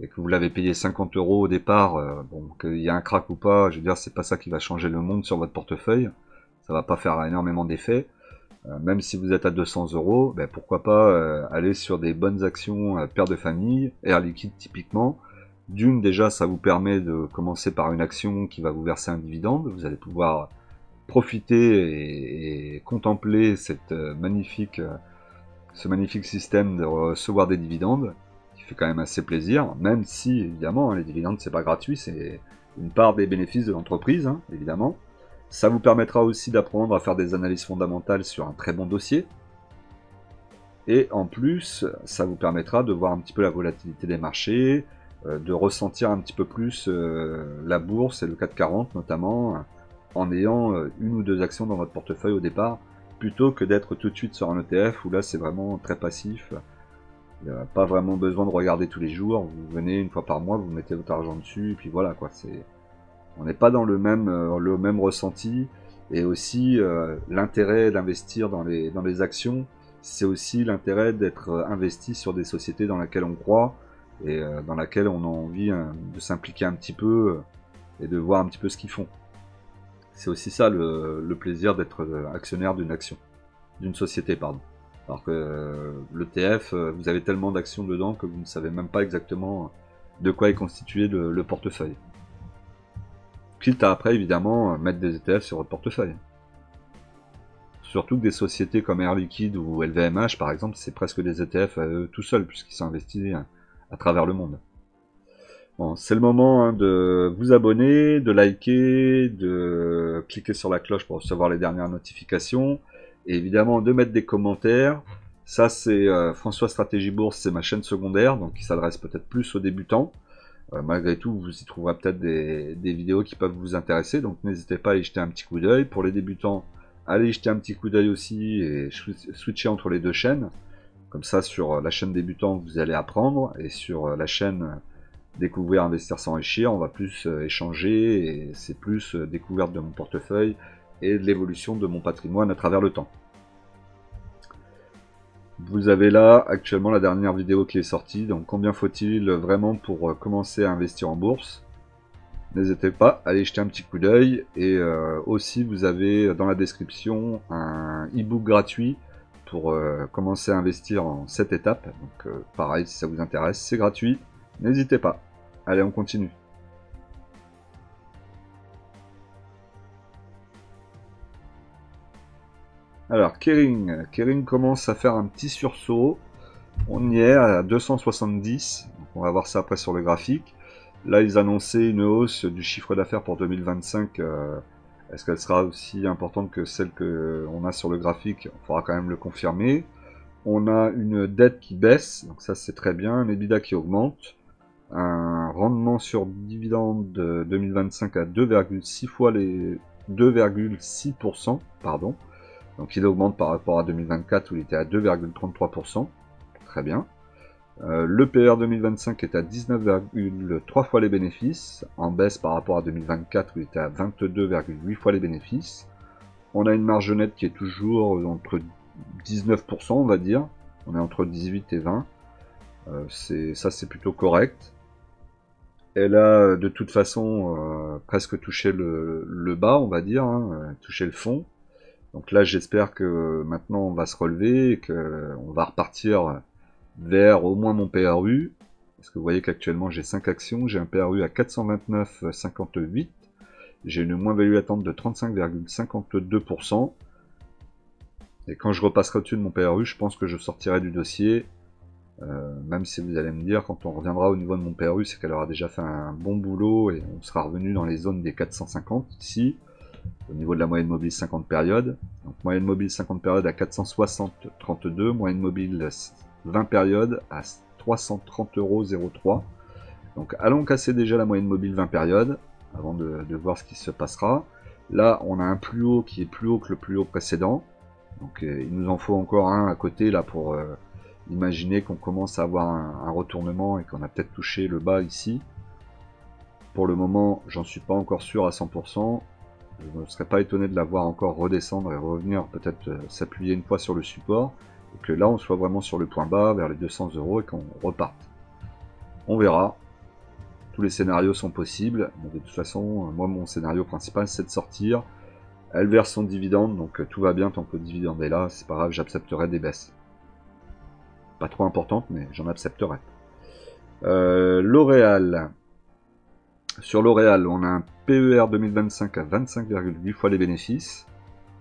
et que vous l'avez payé 50 € au départ, bon, qu'il y a un crack ou pas, je veux dire, c'est pas ça qui va changer le monde sur votre portefeuille. Ça va pas faire énormément d'effet. Même si vous êtes à 200 €, ben pourquoi pas aller sur des bonnes actions père de famille, Air Liquide typiquement. D'une, déjà, ça vous permet de commencer par une action qui va vous verser un dividende. Vous allez pouvoir profiter et contempler ce magnifique système de recevoir des dividendes, qui fait quand même assez plaisir, même si, évidemment, les dividendes, c'est pas gratuit, c'est une part des bénéfices de l'entreprise, hein, évidemment. Ça vous permettra aussi d'apprendre à faire des analyses fondamentales sur un très bon dossier. Et en plus, ça vous permettra de voir un petit peu la volatilité des marchés, de ressentir un petit peu plus la bourse et le CAC 40 notamment, en ayant une ou deux actions dans votre portefeuille au départ, plutôt que d'être tout de suite sur un ETF où là c'est vraiment très passif. Il n'y a pas vraiment besoin de regarder tous les jours. Vous venez une fois par mois, vous mettez votre argent dessus, et puis voilà quoi. On n'est pas dans le même ressenti. Et aussi, l'intérêt d'investir dans les actions, c'est aussi l'intérêt d'être investi sur des sociétés dans lesquelles on croit et dans lesquelles on a envie de s'impliquer un petit peu et de voir un petit peu ce qu'ils font. C'est aussi ça le plaisir d'être actionnaire d'une action, d'une société, pardon. Alors que l'ETF, vous avez tellement d'actions dedans que vous ne savez même pas exactement de quoi est constitué le portefeuille. Quitte à après, évidemment, mettre des ETF sur votre portefeuille. Surtout que des sociétés comme Air Liquide ou LVMH, par exemple, c'est presque des ETF à eux tout seuls, puisqu'ils sont investis à travers le monde. Bon, c'est le moment hein, de vous abonner, de liker, de cliquer sur la cloche pour recevoir les dernières notifications, et évidemment de mettre des commentaires. Ça, c'est François Stratégie Bourse, c'est ma chaîne secondaire, donc qui s'adresse peut-être plus aux débutants. Malgré tout, vous y trouverez peut-être des vidéos qui peuvent vous intéresser, donc n'hésitez pas à y jeter un petit coup d'œil. Pour les débutants, allez y jeter un petit coup d'œil aussi et switcher entre les deux chaînes. Comme ça, sur la chaîne débutant, vous allez apprendre, et sur la chaîne Découvrir, Investir, S'enrichir, on va plus échanger, et c'est plus découverte de mon portefeuille et de l'évolution de mon patrimoine à travers le temps. Vous avez là actuellement la dernière vidéo qui est sortie, donc combien faut-il vraiment pour commencer à investir en bourse? N'hésitez pas à aller jeter un petit coup d'œil, et aussi vous avez dans la description un e-book gratuit pour commencer à investir en 7 étapes, donc pareil si ça vous intéresse, c'est gratuit, n'hésitez pas. Allez, on continue. Alors, Kering commence à faire un petit sursaut. On y est à 270. Donc on va voir ça après sur le graphique. Là, ils annonçaient une hausse du chiffre d'affaires pour 2025. Est-ce qu'elle sera aussi importante que celle qu'on a sur le graphique? Il faudra quand même le confirmer. On a une dette qui baisse, donc ça c'est très bien. Un EBITDA qui augmente. Un rendement sur dividende de 2025 à 2,6 fois les 2,6%, pardon. Donc il augmente par rapport à 2024 où il était à 2,33%. Très bien. Le PR 2025 est à 19,3 fois les bénéfices, en baisse par rapport à 2024 où il était à 22,8 fois les bénéfices. On a une marge nette qui est toujours entre 19%, on va dire. On est entre 18 et 20. Ça c'est plutôt correct. Elle a de toute façon presque touché le bas, on va dire, hein, touché le fond. Donc là, j'espère que maintenant on va se relever et qu'on va repartir vers au moins mon PRU. Parce que vous voyez qu'actuellement j'ai 5 actions, j'ai un PRU à 429,58. J'ai une moins-value attente de 35,52%. Et quand je repasserai au-dessus de mon PRU, je pense que je sortirai du dossier. Même si vous allez me dire, quand on reviendra au niveau de mon PRU, c'est qu'elle aura déjà fait un bon boulot et on sera revenu dans les zones des 450 ici. Au niveau de la moyenne mobile 50 périodes. Donc moyenne mobile 50 périodes à 460,32, moyenne mobile 20 périodes à 330,03 €. Donc allons casser déjà la moyenne mobile 20 périodes avant de voir ce qui se passera. Là on a un plus haut qui est plus haut que le plus haut précédent. Donc il nous en faut encore un à côté là pour imaginer qu'on commence à avoir un retournement et qu'on a peut-être touché le bas ici. Pour le moment j'en suis pas encore sûr à 100%. Je ne serais pas étonné de la voir encore redescendre et revenir peut-être s'appuyer une fois sur le support. Et que là on soit vraiment sur le point bas vers les 200 € et qu'on reparte. On verra. Tous les scénarios sont possibles. Mais de toute façon, moi mon scénario principal c'est de sortir. Elle verse son dividende, donc tout va bien tant que le dividende est là. C'est pas grave, j'accepterai des baisses. Pas trop importantes, mais j'en accepterai. L'Oréal. Sur L'Oréal, on a un PER 2025 à 25,8 fois les bénéfices.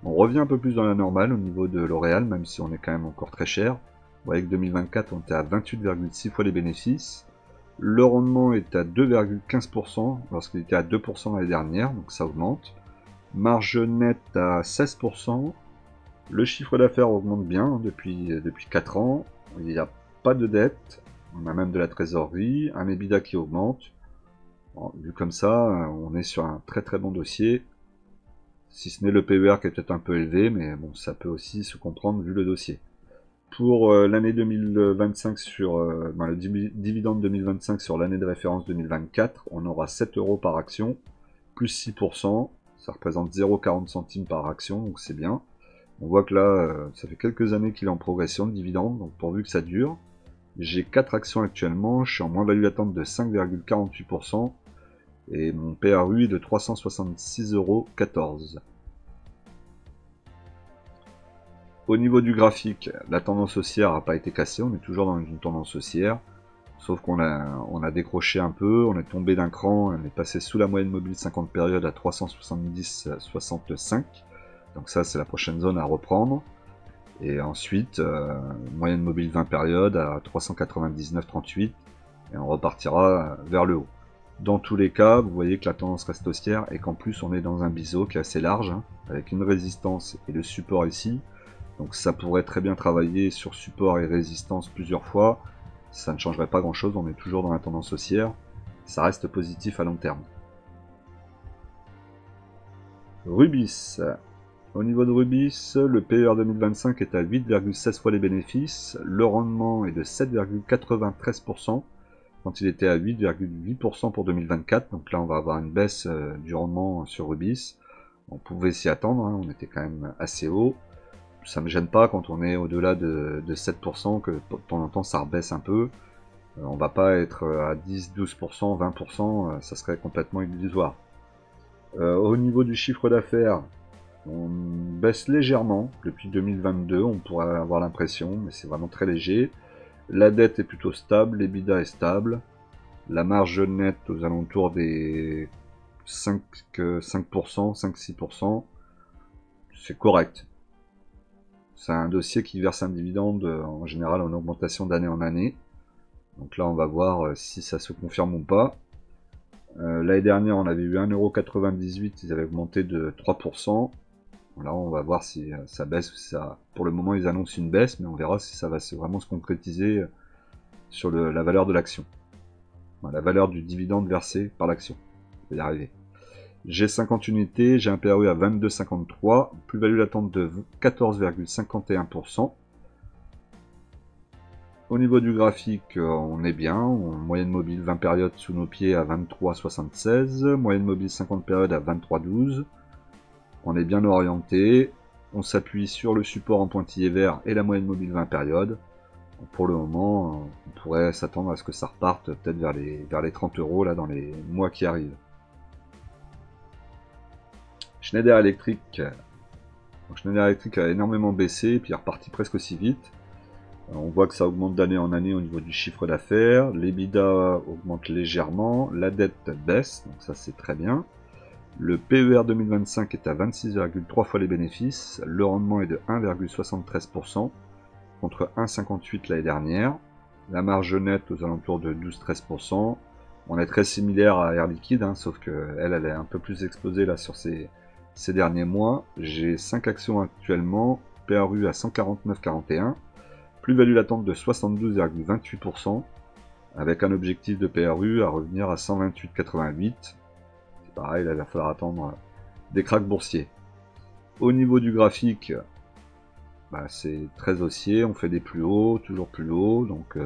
On revient un peu plus dans la normale au niveau de L'Oréal, même si on est quand même encore très cher. Vous voyez que 2024, on était à 28,6 fois les bénéfices. Le rendement est à 2,15% lorsqu'il était à 2% l'année dernière, donc ça augmente. Marge nette à 16%. Le chiffre d'affaires augmente bien depuis 4 ans. Il n'y a pas de dette. On a même de la trésorerie, un EBITDA qui augmente. Bon, vu comme ça, on est sur un très très bon dossier. Si ce n'est le PER qui est peut-être un peu élevé, mais bon, ça peut aussi se comprendre vu le dossier. Pour l'année 2025 sur le dividende 2025 sur l'année de référence 2024, on aura 7 euros par action, plus 6%, ça représente 0,40 centimes par action, donc c'est bien. On voit que là, ça fait quelques années qu'il est en progression de dividende, donc pourvu que ça dure. J'ai 4 actions actuellement, je suis en moins-value latente de 5,48%, et mon PRU est de 366,14 euros. Au niveau du graphique, la tendance haussière n'a pas été cassée, on est toujours dans une tendance haussière, sauf qu'on a décroché un peu, on est tombé d'un cran, on est passé sous la moyenne mobile 50 périodes à 370,65, donc ça c'est la prochaine zone à reprendre, et ensuite moyenne mobile 20 périodes à 399,38, et on repartira vers le haut. Dans tous les cas, vous voyez que la tendance reste haussière, et qu'en plus on est dans un biseau qui est assez large, hein, avec une résistance et le support ici. Donc ça pourrait très bien travailler sur support et résistance plusieurs fois. Ça ne changerait pas grand chose, on est toujours dans la tendance haussière. Ça reste positif à long terme. Rubis. Au niveau de Rubis, le PER 2025 est à 8,16 fois les bénéfices. Le rendement est de 7,93% quand il était à 8,8% pour 2024. Donc là on va avoir une baisse du rendement sur Rubis. On pouvait s'y attendre, hein, on était quand même assez haut. Ça me gêne pas quand on est au-delà de 7%, que de temps en temps ça rebaisse un peu. On va pas être à 10, 12%, 20%, ça serait complètement illusoire. Au niveau du chiffre d'affaires, on baisse légèrement depuis 2022, on pourrait avoir l'impression, mais c'est vraiment très léger. La dette est plutôt stable, l'EBITDA est stable. La marge nette aux alentours des 5%, 5-6%, c'est correct. C'est un dossier qui verse un dividende en général en augmentation d'année en année. Donc là on va voir si ça se confirme ou pas. L'année dernière on avait eu 1,98€, ils avaient augmenté de 3%. Là on va voir si ça baisse ou si ça... Pour le moment ils annoncent une baisse, mais on verra si ça va vraiment se concrétiser sur la valeur de l'action. La valeur du dividende versé par l'action. On va y arriver. J'ai 50 unités, j'ai un PRU à 22,53, plus-value latente de 14,51%. Au niveau du graphique, on est bien, moyenne mobile 20 périodes sous nos pieds à 23,76, moyenne mobile 50 périodes à 23,12. On est bien orienté, on s'appuie sur le support en pointillé vert et la moyenne mobile 20 périodes. Pour le moment, on pourrait s'attendre à ce que ça reparte peut-être vers les 30 euros là, dans les mois qui arrivent. Schneider Electric. Donc Schneider Electric a énormément baissé, puis est reparti presque aussi vite. On voit que ça augmente d'année en année au niveau du chiffre d'affaires. L'EBITDA augmente légèrement, la dette baisse, donc ça c'est très bien. Le PER 2025 est à 26,3 fois les bénéfices. Le rendement est de 1,73% contre 1,58 l'année dernière. La marge nette aux alentours de 12-13%. On est très similaire à Air Liquide, hein, sauf qu'elle est un peu plus exposée là sur ces derniers mois. J'ai 5 actions actuellement, PRU à 149,41, plus-value latente de 72,28%, avec un objectif de PRU à revenir à 128,88. C'est pareil, là il va falloir attendre des cracks boursiers. Au niveau du graphique, c'est très haussier, on fait des plus hauts, toujours plus hauts, donc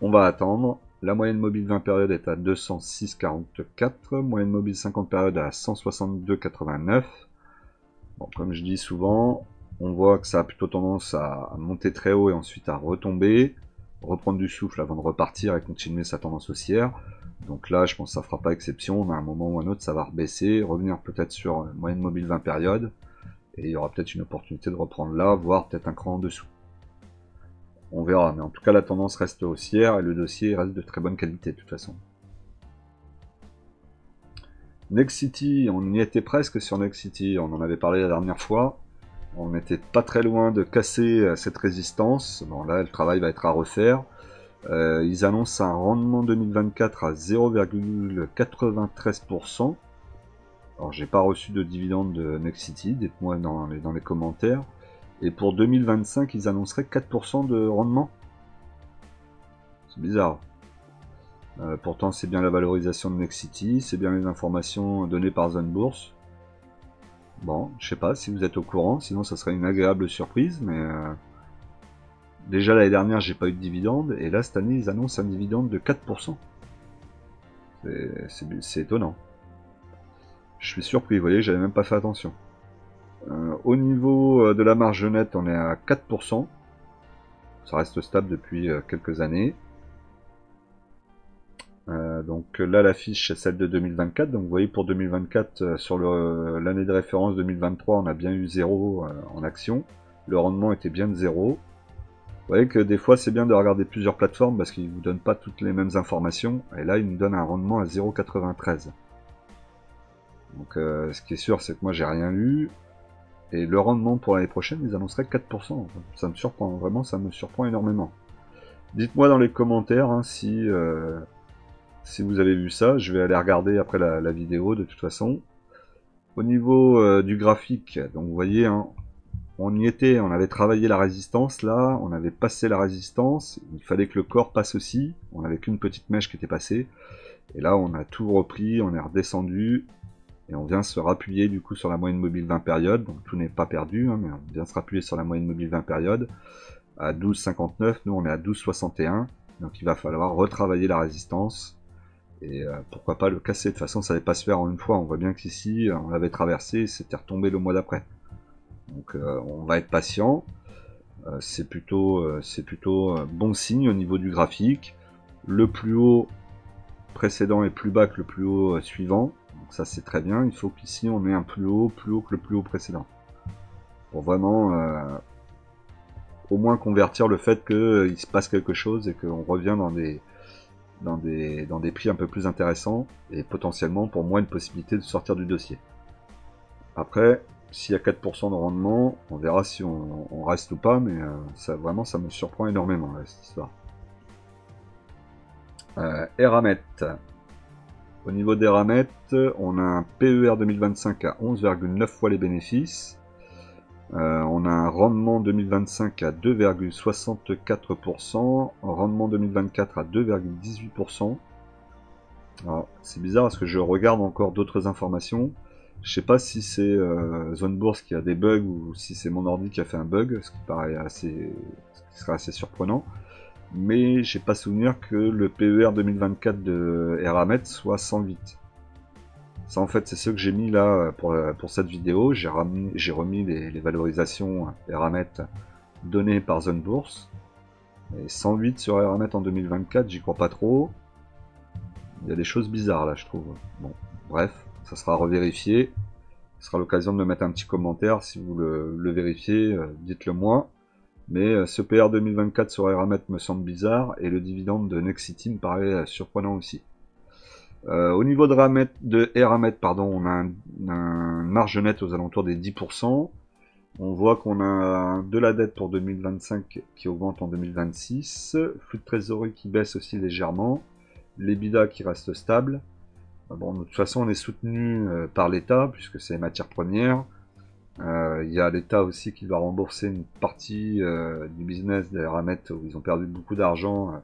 on va attendre. La moyenne mobile 20 périodes est à 206,44, moyenne mobile 50 périodes à 162,89. Bon, comme je dis souvent, on voit que ça a plutôt tendance à monter très haut et ensuite à retomber, reprendre du souffle avant de repartir et continuer sa tendance haussière. Donc là, je pense que ça fera pas exception, mais à un moment ou un autre, ça va rebaisser, revenir peut-être sur moyenne mobile 20 périodes, et il y aura peut-être une opportunité de reprendre là, voire peut-être un cran en dessous. On verra, mais en tout cas la tendance reste haussière et le dossier reste de très bonne qualité de toute façon. Nexity, on y était presque sur Nexity, on en avait parlé la dernière fois. On n'était pas très loin de casser cette résistance. Bon là le travail va être à refaire. Ils annoncent un rendement 2024 à 0,93%. Alors j'ai pas reçu de dividende de Nexity, dites-moi dans les commentaires. Et pour 2025, ils annonceraient 4% de rendement. C'est bizarre. Pourtant, c'est bien la valorisation de Nexity, c'est bien les informations données par Zone Bourse. Bon, je sais pas si vous êtes au courant, sinon ça serait une agréable surprise, mais Déjà l'année dernière, j'ai pas eu de dividende, et là cette année, ils annoncent un dividende de 4%. C'est étonnant. Je suis surpris, vous voyez, j'avais même pas fait attention. Au niveau de la marge nette, on est à 4%. Ça reste stable depuis quelques années. Donc là, la fiche, c'est celle de 2024. Donc vous voyez, pour 2024, sur l'année de référence 2023, on a bien eu 0 en action. Le rendement était bien de 0. Vous voyez que des fois, c'est bien de regarder plusieurs plateformes parce qu'ils ne vous donnent pas toutes les mêmes informations. Et là, ils nous donnent un rendement à 0,93. Donc ce qui est sûr, c'est que moi, j'ai rien lu. Et le rendement pour l'année prochaine, ils annonceraient 4%. Ça me surprend, vraiment, ça me surprend énormément. Dites-moi dans les commentaires hein, si vous avez vu ça. Je vais aller regarder après la vidéo de toute façon. Au niveau du graphique, donc vous voyez, hein, on y était, on avait travaillé la résistance, là, on avait passé la résistance, il fallait que le corps passe aussi, on n'avait qu'une petite mèche qui était passée, et là on a tout repris, on est redescendu, et on vient se rappuyer du coup sur la moyenne mobile 20 périodes, donc tout n'est pas perdu, hein, mais on vient se rappuyer sur la moyenne mobile 20 périodes, à 12,59, nous on est à 12,61, donc il va falloir retravailler la résistance, et pourquoi pas le casser. De toute façon, ça n'allait pas se faire en une fois. On voit bien qu'ici, on l'avait traversé et c'était retombé le mois d'après. Donc, on va être patient. C'est plutôt bon signe au niveau du graphique. Le plus haut précédent est plus bas que le plus haut suivant. Donc ça, c'est très bien. Il faut qu'ici, on ait un plus haut que le plus haut précédent. Pour vraiment, au moins convertir le fait qu'il se passe quelque chose et qu'on revient dans des prix un peu plus intéressants et potentiellement pour moi une possibilité de sortir du dossier. Après, s'il y a 4% de rendement, on verra si on reste ou pas, mais ça vraiment ça me surprend énormément là, cette histoire. Eramet. Au niveau d'Eramet, on a un PER 2025 à 11,9 fois les bénéfices. On a un rendement 2025 à 2,64%, un rendement 2024 à 2,18%. C'est bizarre parce que je regarde encore d'autres informations. Je sais pas si c'est Zone Bourse qui a des bugs ou si c'est mon ordi qui a fait un bug, ce qui serait assez surprenant. Mais j'ai pas souvenir que le PER 2024 de Eramet soit 108. Ça en fait c'est ce que j'ai mis là pour cette vidéo, j'ai remis les valorisations Eramet données par Zone Bourse. Et 108 sur Eramet en 2024, j'y crois pas trop. Il y a des choses bizarres là je trouve. Bon, bref, ça sera revérifié. Ce sera l'occasion de me mettre un petit commentaire si vous le vérifiez, dites-le moi. Mais ce PR 2024 sur Eramet me semble bizarre et le dividende de Nexity me paraît surprenant aussi. Au niveau de Eramet, on a un marge net aux alentours des 10%. On voit qu'on a de la dette pour 2025 qui augmente en 2026. Flux de trésorerie qui baisse aussi légèrement. L'EBITDA qui reste stable. Bon, de toute façon, on est soutenu par l'État puisque c'est les matières premières. Il y a l'État aussi qui doit rembourser une partie du business d'Eramet où ils ont perdu beaucoup d'argent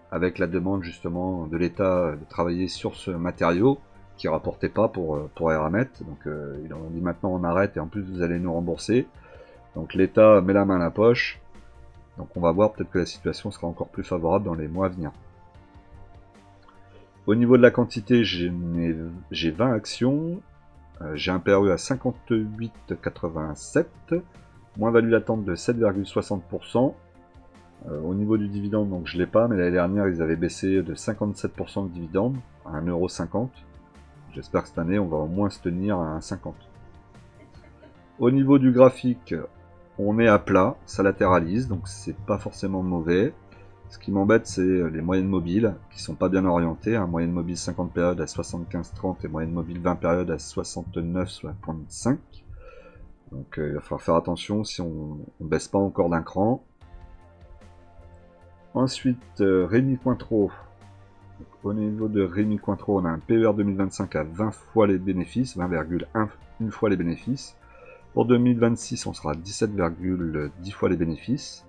avec la demande justement de l'État de travailler sur ce matériau qui rapportait pas pour Eramet. Donc ils ont dit maintenant on arrête et en plus vous allez nous rembourser. Donc l'État met la main à la poche. Donc on va voir, peut-être que la situation sera encore plus favorable dans les mois à venir. Au niveau de la quantité, j'ai 20 actions. J'ai un PRU à 58,87. Moins value latente de 7,60%. Au niveau du dividende, donc je l'ai pas, mais l'année dernière ils avaient baissé de 57% de dividende à 1,50 €. J'espère que cette année on va au moins se tenir à 1,50 €. Au niveau du graphique, on est à plat, ça latéralise, donc c'est pas forcément mauvais. Ce qui m'embête, c'est les moyennes mobiles qui sont pas bien orientées. Moyenne mobile 50 périodes à 75,30 et moyenne mobile 20 périodes à 69,5. Donc il va falloir faire attention si on baisse pas encore d'un cran. Ensuite, Rémi Cointreau. Au niveau de Rémi Cointreau, on a un PER 2025 à 20 fois les bénéfices, 20,1 fois les bénéfices. Pour 2026, on sera à 17,10 fois les bénéfices.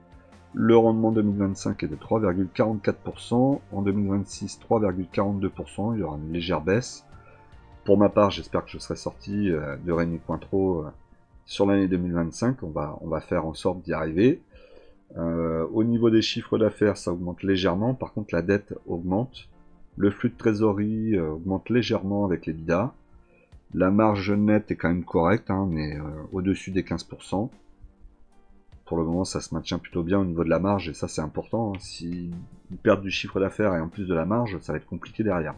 Le rendement 2025 est de 3,44%. En 2026, 3,42%. Il y aura une légère baisse. Pour ma part, j'espère que je serai sorti de Rémi Cointreau sur l'année 2025. On va faire en sorte d'y arriver. Au niveau des chiffres d'affaires, ça augmente légèrement. Par contre, la dette augmente. Le flux de trésorerie augmente légèrement avec les bidas. La marge nette est quand même correcte, hein, on est au-dessus des 15%. Pour le moment, ça se maintient plutôt bien au niveau de la marge, et ça c'est important. Hein. Si ils perdent du chiffre d'affaires et en plus de la marge, ça va être compliqué derrière.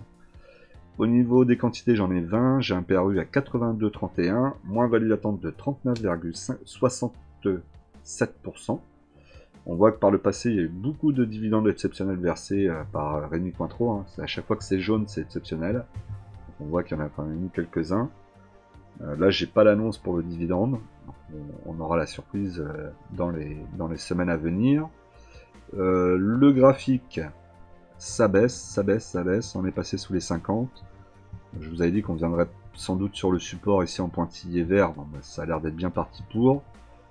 Au niveau des quantités, j'en ai 20, j'ai un PRU à 82,31, moins value d'attente de 39,67%. On voit que par le passé, il y a eu beaucoup de dividendes exceptionnels versés par Rémi Cointreau. Hein. À chaque fois que c'est jaune, c'est exceptionnel. On voit qu'il y en a quand même eu quelques-uns. Là, j'ai pas l'annonce pour le dividende. On aura la surprise dans les semaines à venir. Le graphique, ça baisse, ça baisse, ça baisse. On est passé sous les 50. Je vous avais dit qu'on viendrait sans doute sur le support ici en pointillé vert. Bon, bah, ça a l'air d'être bien parti pour.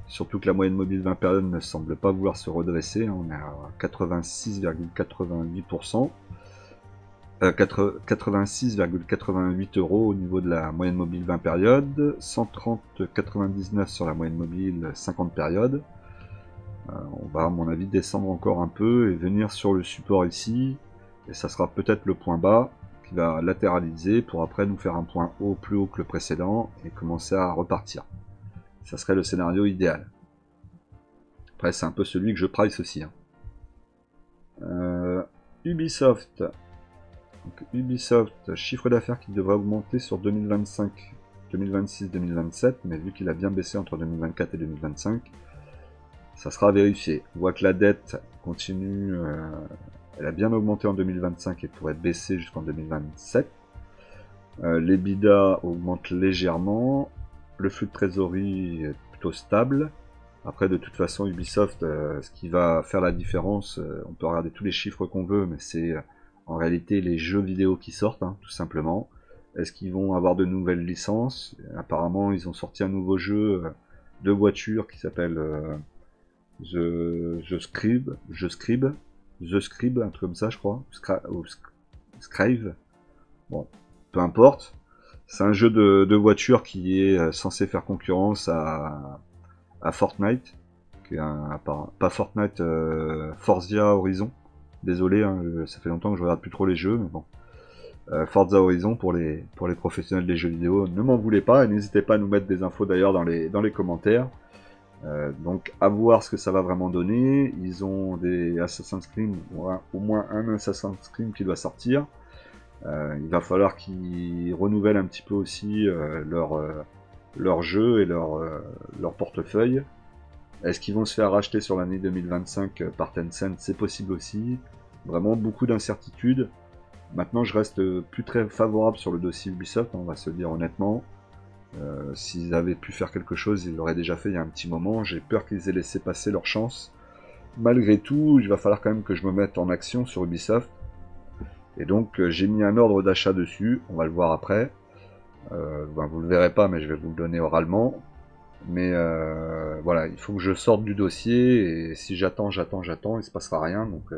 Surtout que la moyenne mobile 20 périodes ne semble pas vouloir se redresser. On est à 86,88%. 86,88 € au niveau de la moyenne mobile 20 périodes, 130,99 sur la moyenne mobile 50 périodes. On va à mon avis descendre encore un peu et venir sur le support ici, et ça sera peut-être le point bas qui va latéraliser pour après nous faire un point haut plus haut que le précédent et commencer à repartir. Ça serait le scénario idéal. Après c'est un peu celui que je price aussi. Hein. Ubisoft. Donc, Ubisoft, chiffre d'affaires qui devrait augmenter sur 2025, 2026, 2027, mais vu qu'il a bien baissé entre 2024 et 2025, ça sera vérifié. On voit que la dette continue, elle a bien augmenté en 2025 et pourrait baisser jusqu'en 2027. Les bidas augmentent légèrement, le flux de trésorerie est plutôt stable. Après, de toute façon, Ubisoft, ce qui va faire la différence, on peut regarder tous les chiffres qu'on veut, mais c'est en réalité les jeux vidéo qui sortent, hein, tout simplement. Est-ce qu'ils vont avoir de nouvelles licences? Apparemment, ils ont sorti un nouveau jeu de voiture qui s'appelle The Scribe, un truc comme ça, je crois. Scribe. Bon, peu importe. C'est un jeu de voiture qui est censé faire concurrence à Fortnite, qui est pas Fortnite, Forza Horizon. Désolé, hein, ça fait longtemps que je regarde plus trop les jeux, mais bon. Forza Horizon pour les professionnels des jeux vidéo, ne m'en voulez pas, et n'hésitez pas à nous mettre des infos d'ailleurs dans les commentaires. Donc à voir ce que ça va vraiment donner. Ils ont des Assassin's Creed, au moins un Assassin's Creed qui doit sortir. Il va falloir qu'ils renouvellent un petit peu aussi leur jeu et leur portefeuille. Est-ce qu'ils vont se faire racheter sur l'année 2025 par Tencent? C'est possible aussi. Vraiment beaucoup d'incertitudes. Maintenant, je reste plus très favorable sur le dossier Ubisoft, on va se le dire honnêtement. S'ils avaient pu faire quelque chose, ils l'auraient déjà fait il y a un petit moment. J'ai peur qu'ils aient laissé passer leur chance. Malgré tout, il va falloir quand même que je me mette en action sur Ubisoft. Et donc, j'ai mis un ordre d'achat dessus. On va le voir après. Ben, vous le verrez pas, mais je vais vous le donner oralement. Mais voilà, il faut que je sorte du dossier. Et si j'attends, il se passera rien. Donc,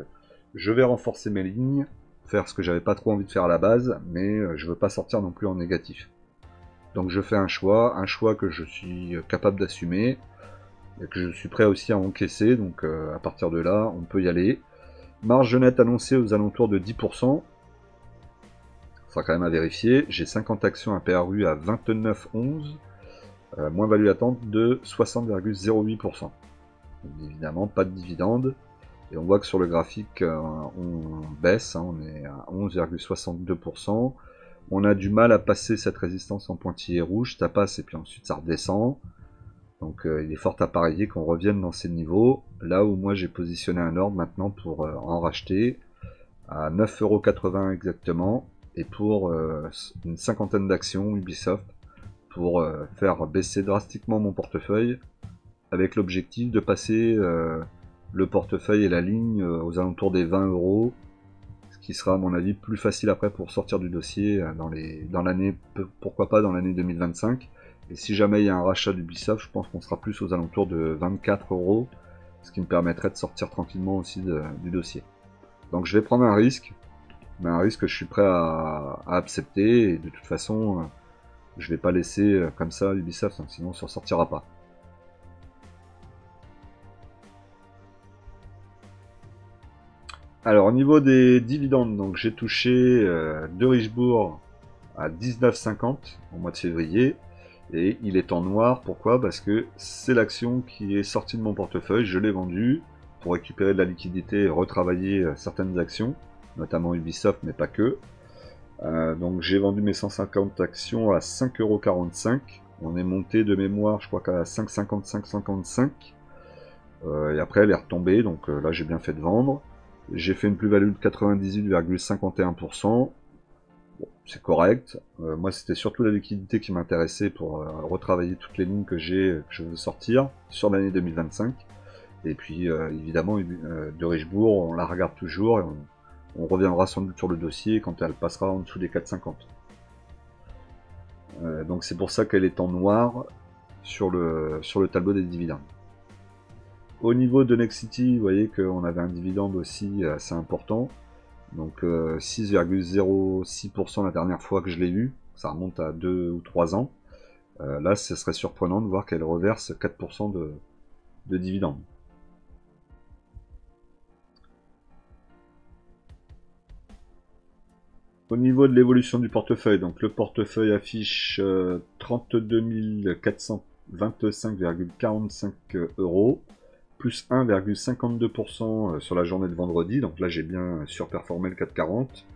je vais renforcer mes lignes, faire ce que j'avais pas trop envie de faire à la base, mais je veux pas sortir non plus en négatif. Donc je fais un choix que je suis capable d'assumer, et que je suis prêt aussi à encaisser, donc à partir de là, on peut y aller. Marge nette annoncée aux alentours de 10%, ça sera quand même à vérifier. J'ai 50 actions à PRU à 29,11, moins value attente de 60,08%. Évidemment, pas de dividende. Et on voit que sur le graphique, on baisse, hein, on est à 11,62%. On a du mal à passer cette résistance en pointillé rouge, ça passe et puis ensuite ça redescend. Donc il est fort à parier qu'on revienne dans ces niveaux. Là où moi j'ai positionné un ordre maintenant pour en racheter à 9,80€ exactement. Et pour une cinquantaine d'actions Ubisoft pour faire baisser drastiquement mon portefeuille avec l'objectif de passer le portefeuille et la ligne aux alentours des 20€, ce qui sera à mon avis plus facile après pour sortir du dossier dans l'année, pourquoi pas dans l'année 2025. Et si jamais il y a un rachat d'Ubisoft, je pense qu'on sera plus aux alentours de 24€, ce qui me permettrait de sortir tranquillement aussi du dossier. Donc je vais prendre un risque, mais un risque que je suis prêt à accepter, et de toute façon je vais pas laisser comme ça Ubisoft, hein, sinon on s'en sortira pas. Alors au niveau des dividendes, donc j'ai touché de Richebourg à 19,50 au mois de février. Et il est en noir, pourquoi? Parce que c'est l'action qui est sortie de mon portefeuille, je l'ai vendue pour récupérer de la liquidité et retravailler certaines actions, notamment Ubisoft, mais pas que. Donc j'ai vendu mes 150 actions à 5,45 €. On est monté de mémoire, je crois qu'à 5,50, 5,55. Et après elle est retombée, donc là j'ai bien fait de vendre. J'ai fait une plus-value de 98,51%. Bon, c'est correct. Moi, c'était surtout la liquidité qui m'intéressait pour retravailler toutes les lignes que j'ai, que je veux sortir sur l'année 2025. Et puis, évidemment, de Richebourg, on la regarde toujours et on reviendra sans doute sur le dossier quand elle passera en dessous des 4,50. Donc, c'est pour ça qu'elle est en noir sur le tableau des dividendes. Au niveau de Nexity, vous voyez qu'on avait un dividende aussi assez important. Donc 6,06% la dernière fois que je l'ai eu, ça remonte à 2 ou 3 ans. Là, ce serait surprenant de voir qu'elle reverse 4% de dividendes. Au niveau de l'évolution du portefeuille, donc le portefeuille affiche 32 425,45 €, plus 1,52% sur la journée de vendredi, donc là j'ai bien surperformé le 440.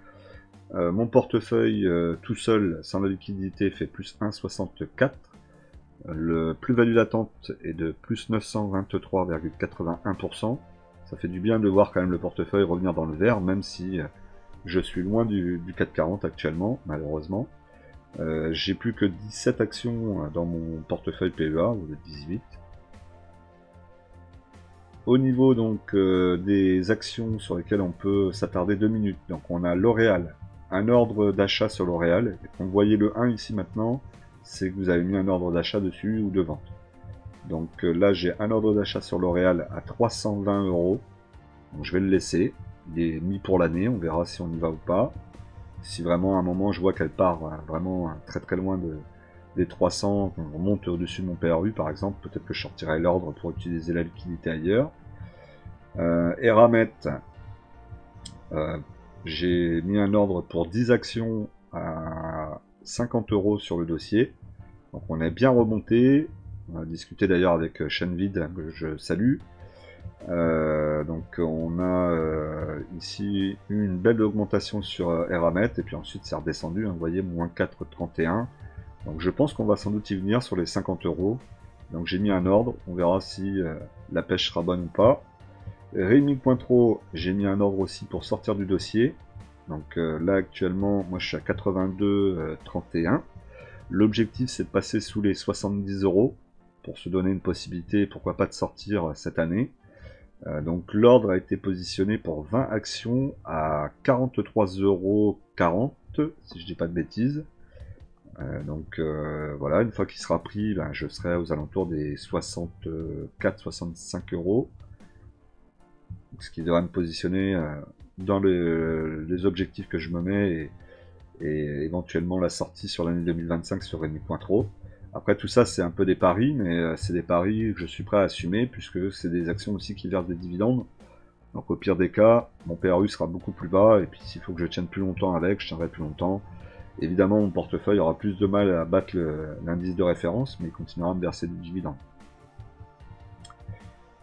Mon portefeuille tout seul, sans la liquidité, fait plus 1,64. Le plus-value latente est de plus 923,81%. Ça fait du bien de voir quand même le portefeuille revenir dans le vert, même si je suis loin du 440 actuellement, malheureusement. J'ai plus que 17 actions dans mon portefeuille PEA, ou de 18. Au niveau donc des actions sur lesquelles on peut s'attarder 2 minutes, donc on a L'Oréal, un ordre d'achat sur L'Oréal. Vous voyez le 1 ici maintenant, c'est que vous avez mis un ordre d'achat dessus ou de vente. Donc là j'ai un ordre d'achat sur L'Oréal à 320 €, donc je vais le laisser, il est mis pour l'année, on verra si on y va ou pas. Si vraiment à un moment je vois qu'elle part vraiment très très loin des 300, qu'on monte au-dessus de mon PRU par exemple, peut-être que je sortirai l'ordre pour utiliser la liquidité ailleurs. Eramet, j'ai mis un ordre pour 10 actions à 50 € sur le dossier. Donc on est bien remonté. On a discuté d'ailleurs avec Shenvid, que je salue. Donc on a ici eu une belle augmentation sur Eramet, et puis ensuite c'est redescendu, hein, vous voyez, moins 4,31. Donc je pense qu'on va sans doute y venir sur les 50 €. Donc j'ai mis un ordre, on verra si la pêche sera bonne ou pas. Rémi Pointreau, j'ai mis un ordre aussi pour sortir du dossier. Donc là actuellement, moi je suis à 82,31. L'objectif c'est de passer sous les 70 € pour se donner une possibilité, pourquoi pas, de sortir cette année. Donc l'ordre a été positionné pour 20 actions à 43,40 €, si je dis pas de bêtises. Donc voilà, une fois qu'il sera pris, ben, je serai aux alentours des 64-65 €. Ce qui devrait me positionner dans les objectifs que je me mets, et éventuellement la sortie sur l'année 2025 sur Rémi Pointreau. Après tout ça c'est un peu des paris, mais c'est des paris que je suis prêt à assumer puisque c'est des actions aussi qui versent des dividendes. Donc au pire des cas, mon PRU sera beaucoup plus bas, et puis s'il faut que je tienne plus longtemps avec, je tiendrai plus longtemps. Évidemment mon portefeuille aura plus de mal à battre l'indice de référence, mais il continuera à me verser du dividende.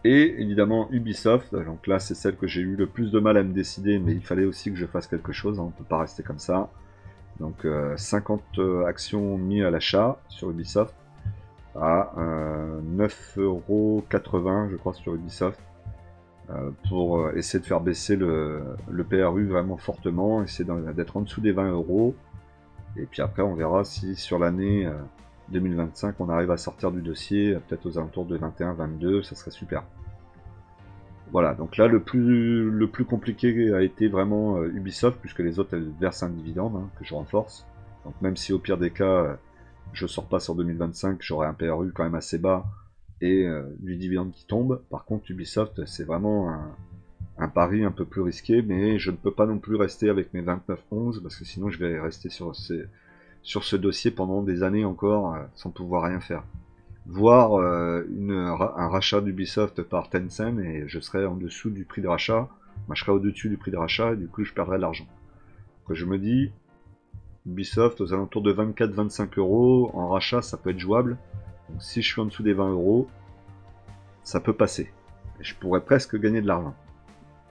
Et évidemment Ubisoft, donc là c'est celle que j'ai eu le plus de mal à me décider, mais il fallait aussi que je fasse quelque chose, hein, on ne peut pas rester comme ça. Donc 50 actions mises à l'achat sur Ubisoft à 9,80 € je crois sur Ubisoft, pour essayer de faire baisser le PRU vraiment fortement, essayer d'être en dessous des 20 €. Et puis après on verra si sur l'année 2025 on arrive à sortir du dossier, peut-être aux alentours de 21-22, ça serait super. Voilà, donc là le plus compliqué a été vraiment Ubisoft, puisque les autres elles versent un dividende, hein, que je renforce. Donc même si au pire des cas je sors pas sur 2025, j'aurai un PRU quand même assez bas et du dividende qui tombe. Par contre Ubisoft c'est vraiment un pari un peu plus risqué, mais je ne peux pas non plus rester avec mes 29,11 parce que sinon je vais rester sur ce dossier pendant des années encore sans pouvoir rien faire. Voire un rachat d'Ubisoft par Tencent et je serai en dessous du prix de rachat, bah, je serai au-dessus du prix de rachat et du coup je perdrai de l'argent. Donc je me dis, Ubisoft aux alentours de 24-25 euros, en rachat ça peut être jouable. Donc si je suis en dessous des 20 euros, ça peut passer. Et je pourrais presque gagner de l'argent.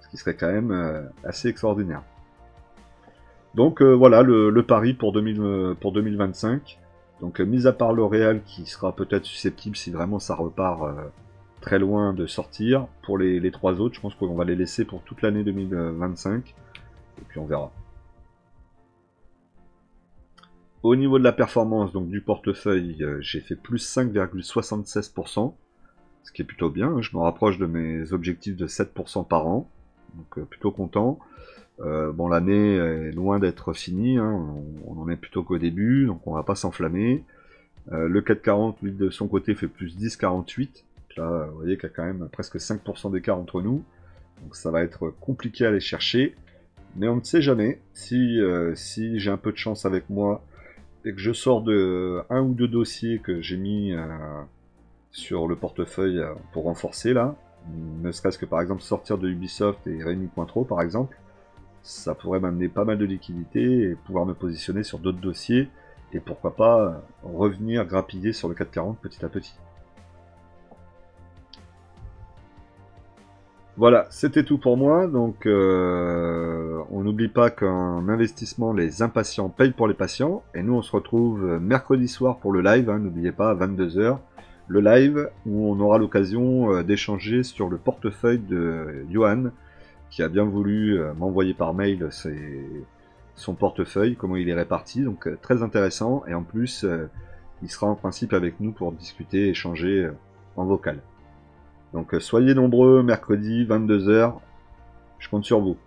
Ce qui serait quand même assez extraordinaire. Donc voilà le pari pour 2025. Donc mis à part L'Oréal qui sera peut-être susceptible si vraiment ça repart très loin de sortir, pour les trois autres je pense qu'on va les laisser pour toute l'année 2025 et puis on verra. Au niveau de la performance donc du portefeuille, j'ai fait plus 5,76%, ce qui est plutôt bien, hein. Je me rapproche de mes objectifs de 7% par an, donc plutôt content. Bon, l'année est loin d'être finie, hein. On en est plutôt qu'au début, donc on va pas s'enflammer. Le 440, lui, de son côté, fait plus 10,48. Là, vous voyez qu'il y a quand même presque 5% d'écart entre nous. Donc ça va être compliqué à aller chercher. Mais on ne sait jamais. Si j'ai un peu de chance avec moi, et que je sors de un ou deux dossiers que j'ai mis sur le portefeuille pour renforcer, là, ne serait-ce que par exemple sortir de Ubisoft et Rémi Cointreau, par exemple, ça pourrait m'amener pas mal de liquidités et pouvoir me positionner sur d'autres dossiers et pourquoi pas revenir grappiller sur le 440 petit à petit. Voilà, c'était tout pour moi. Donc on n'oublie pas qu'en investissement, les impatients payent pour les patients. Et nous on se retrouve mercredi soir pour le live, hein, n'oubliez pas, à 22 h. Le live où on aura l'occasion d'échanger sur le portefeuille de Johan, qui a bien voulu m'envoyer par mail son portefeuille, comment il est réparti, donc très intéressant, et en plus il sera en principe avec nous pour discuter, échanger en vocal. Donc soyez nombreux mercredi 22 h, je compte sur vous.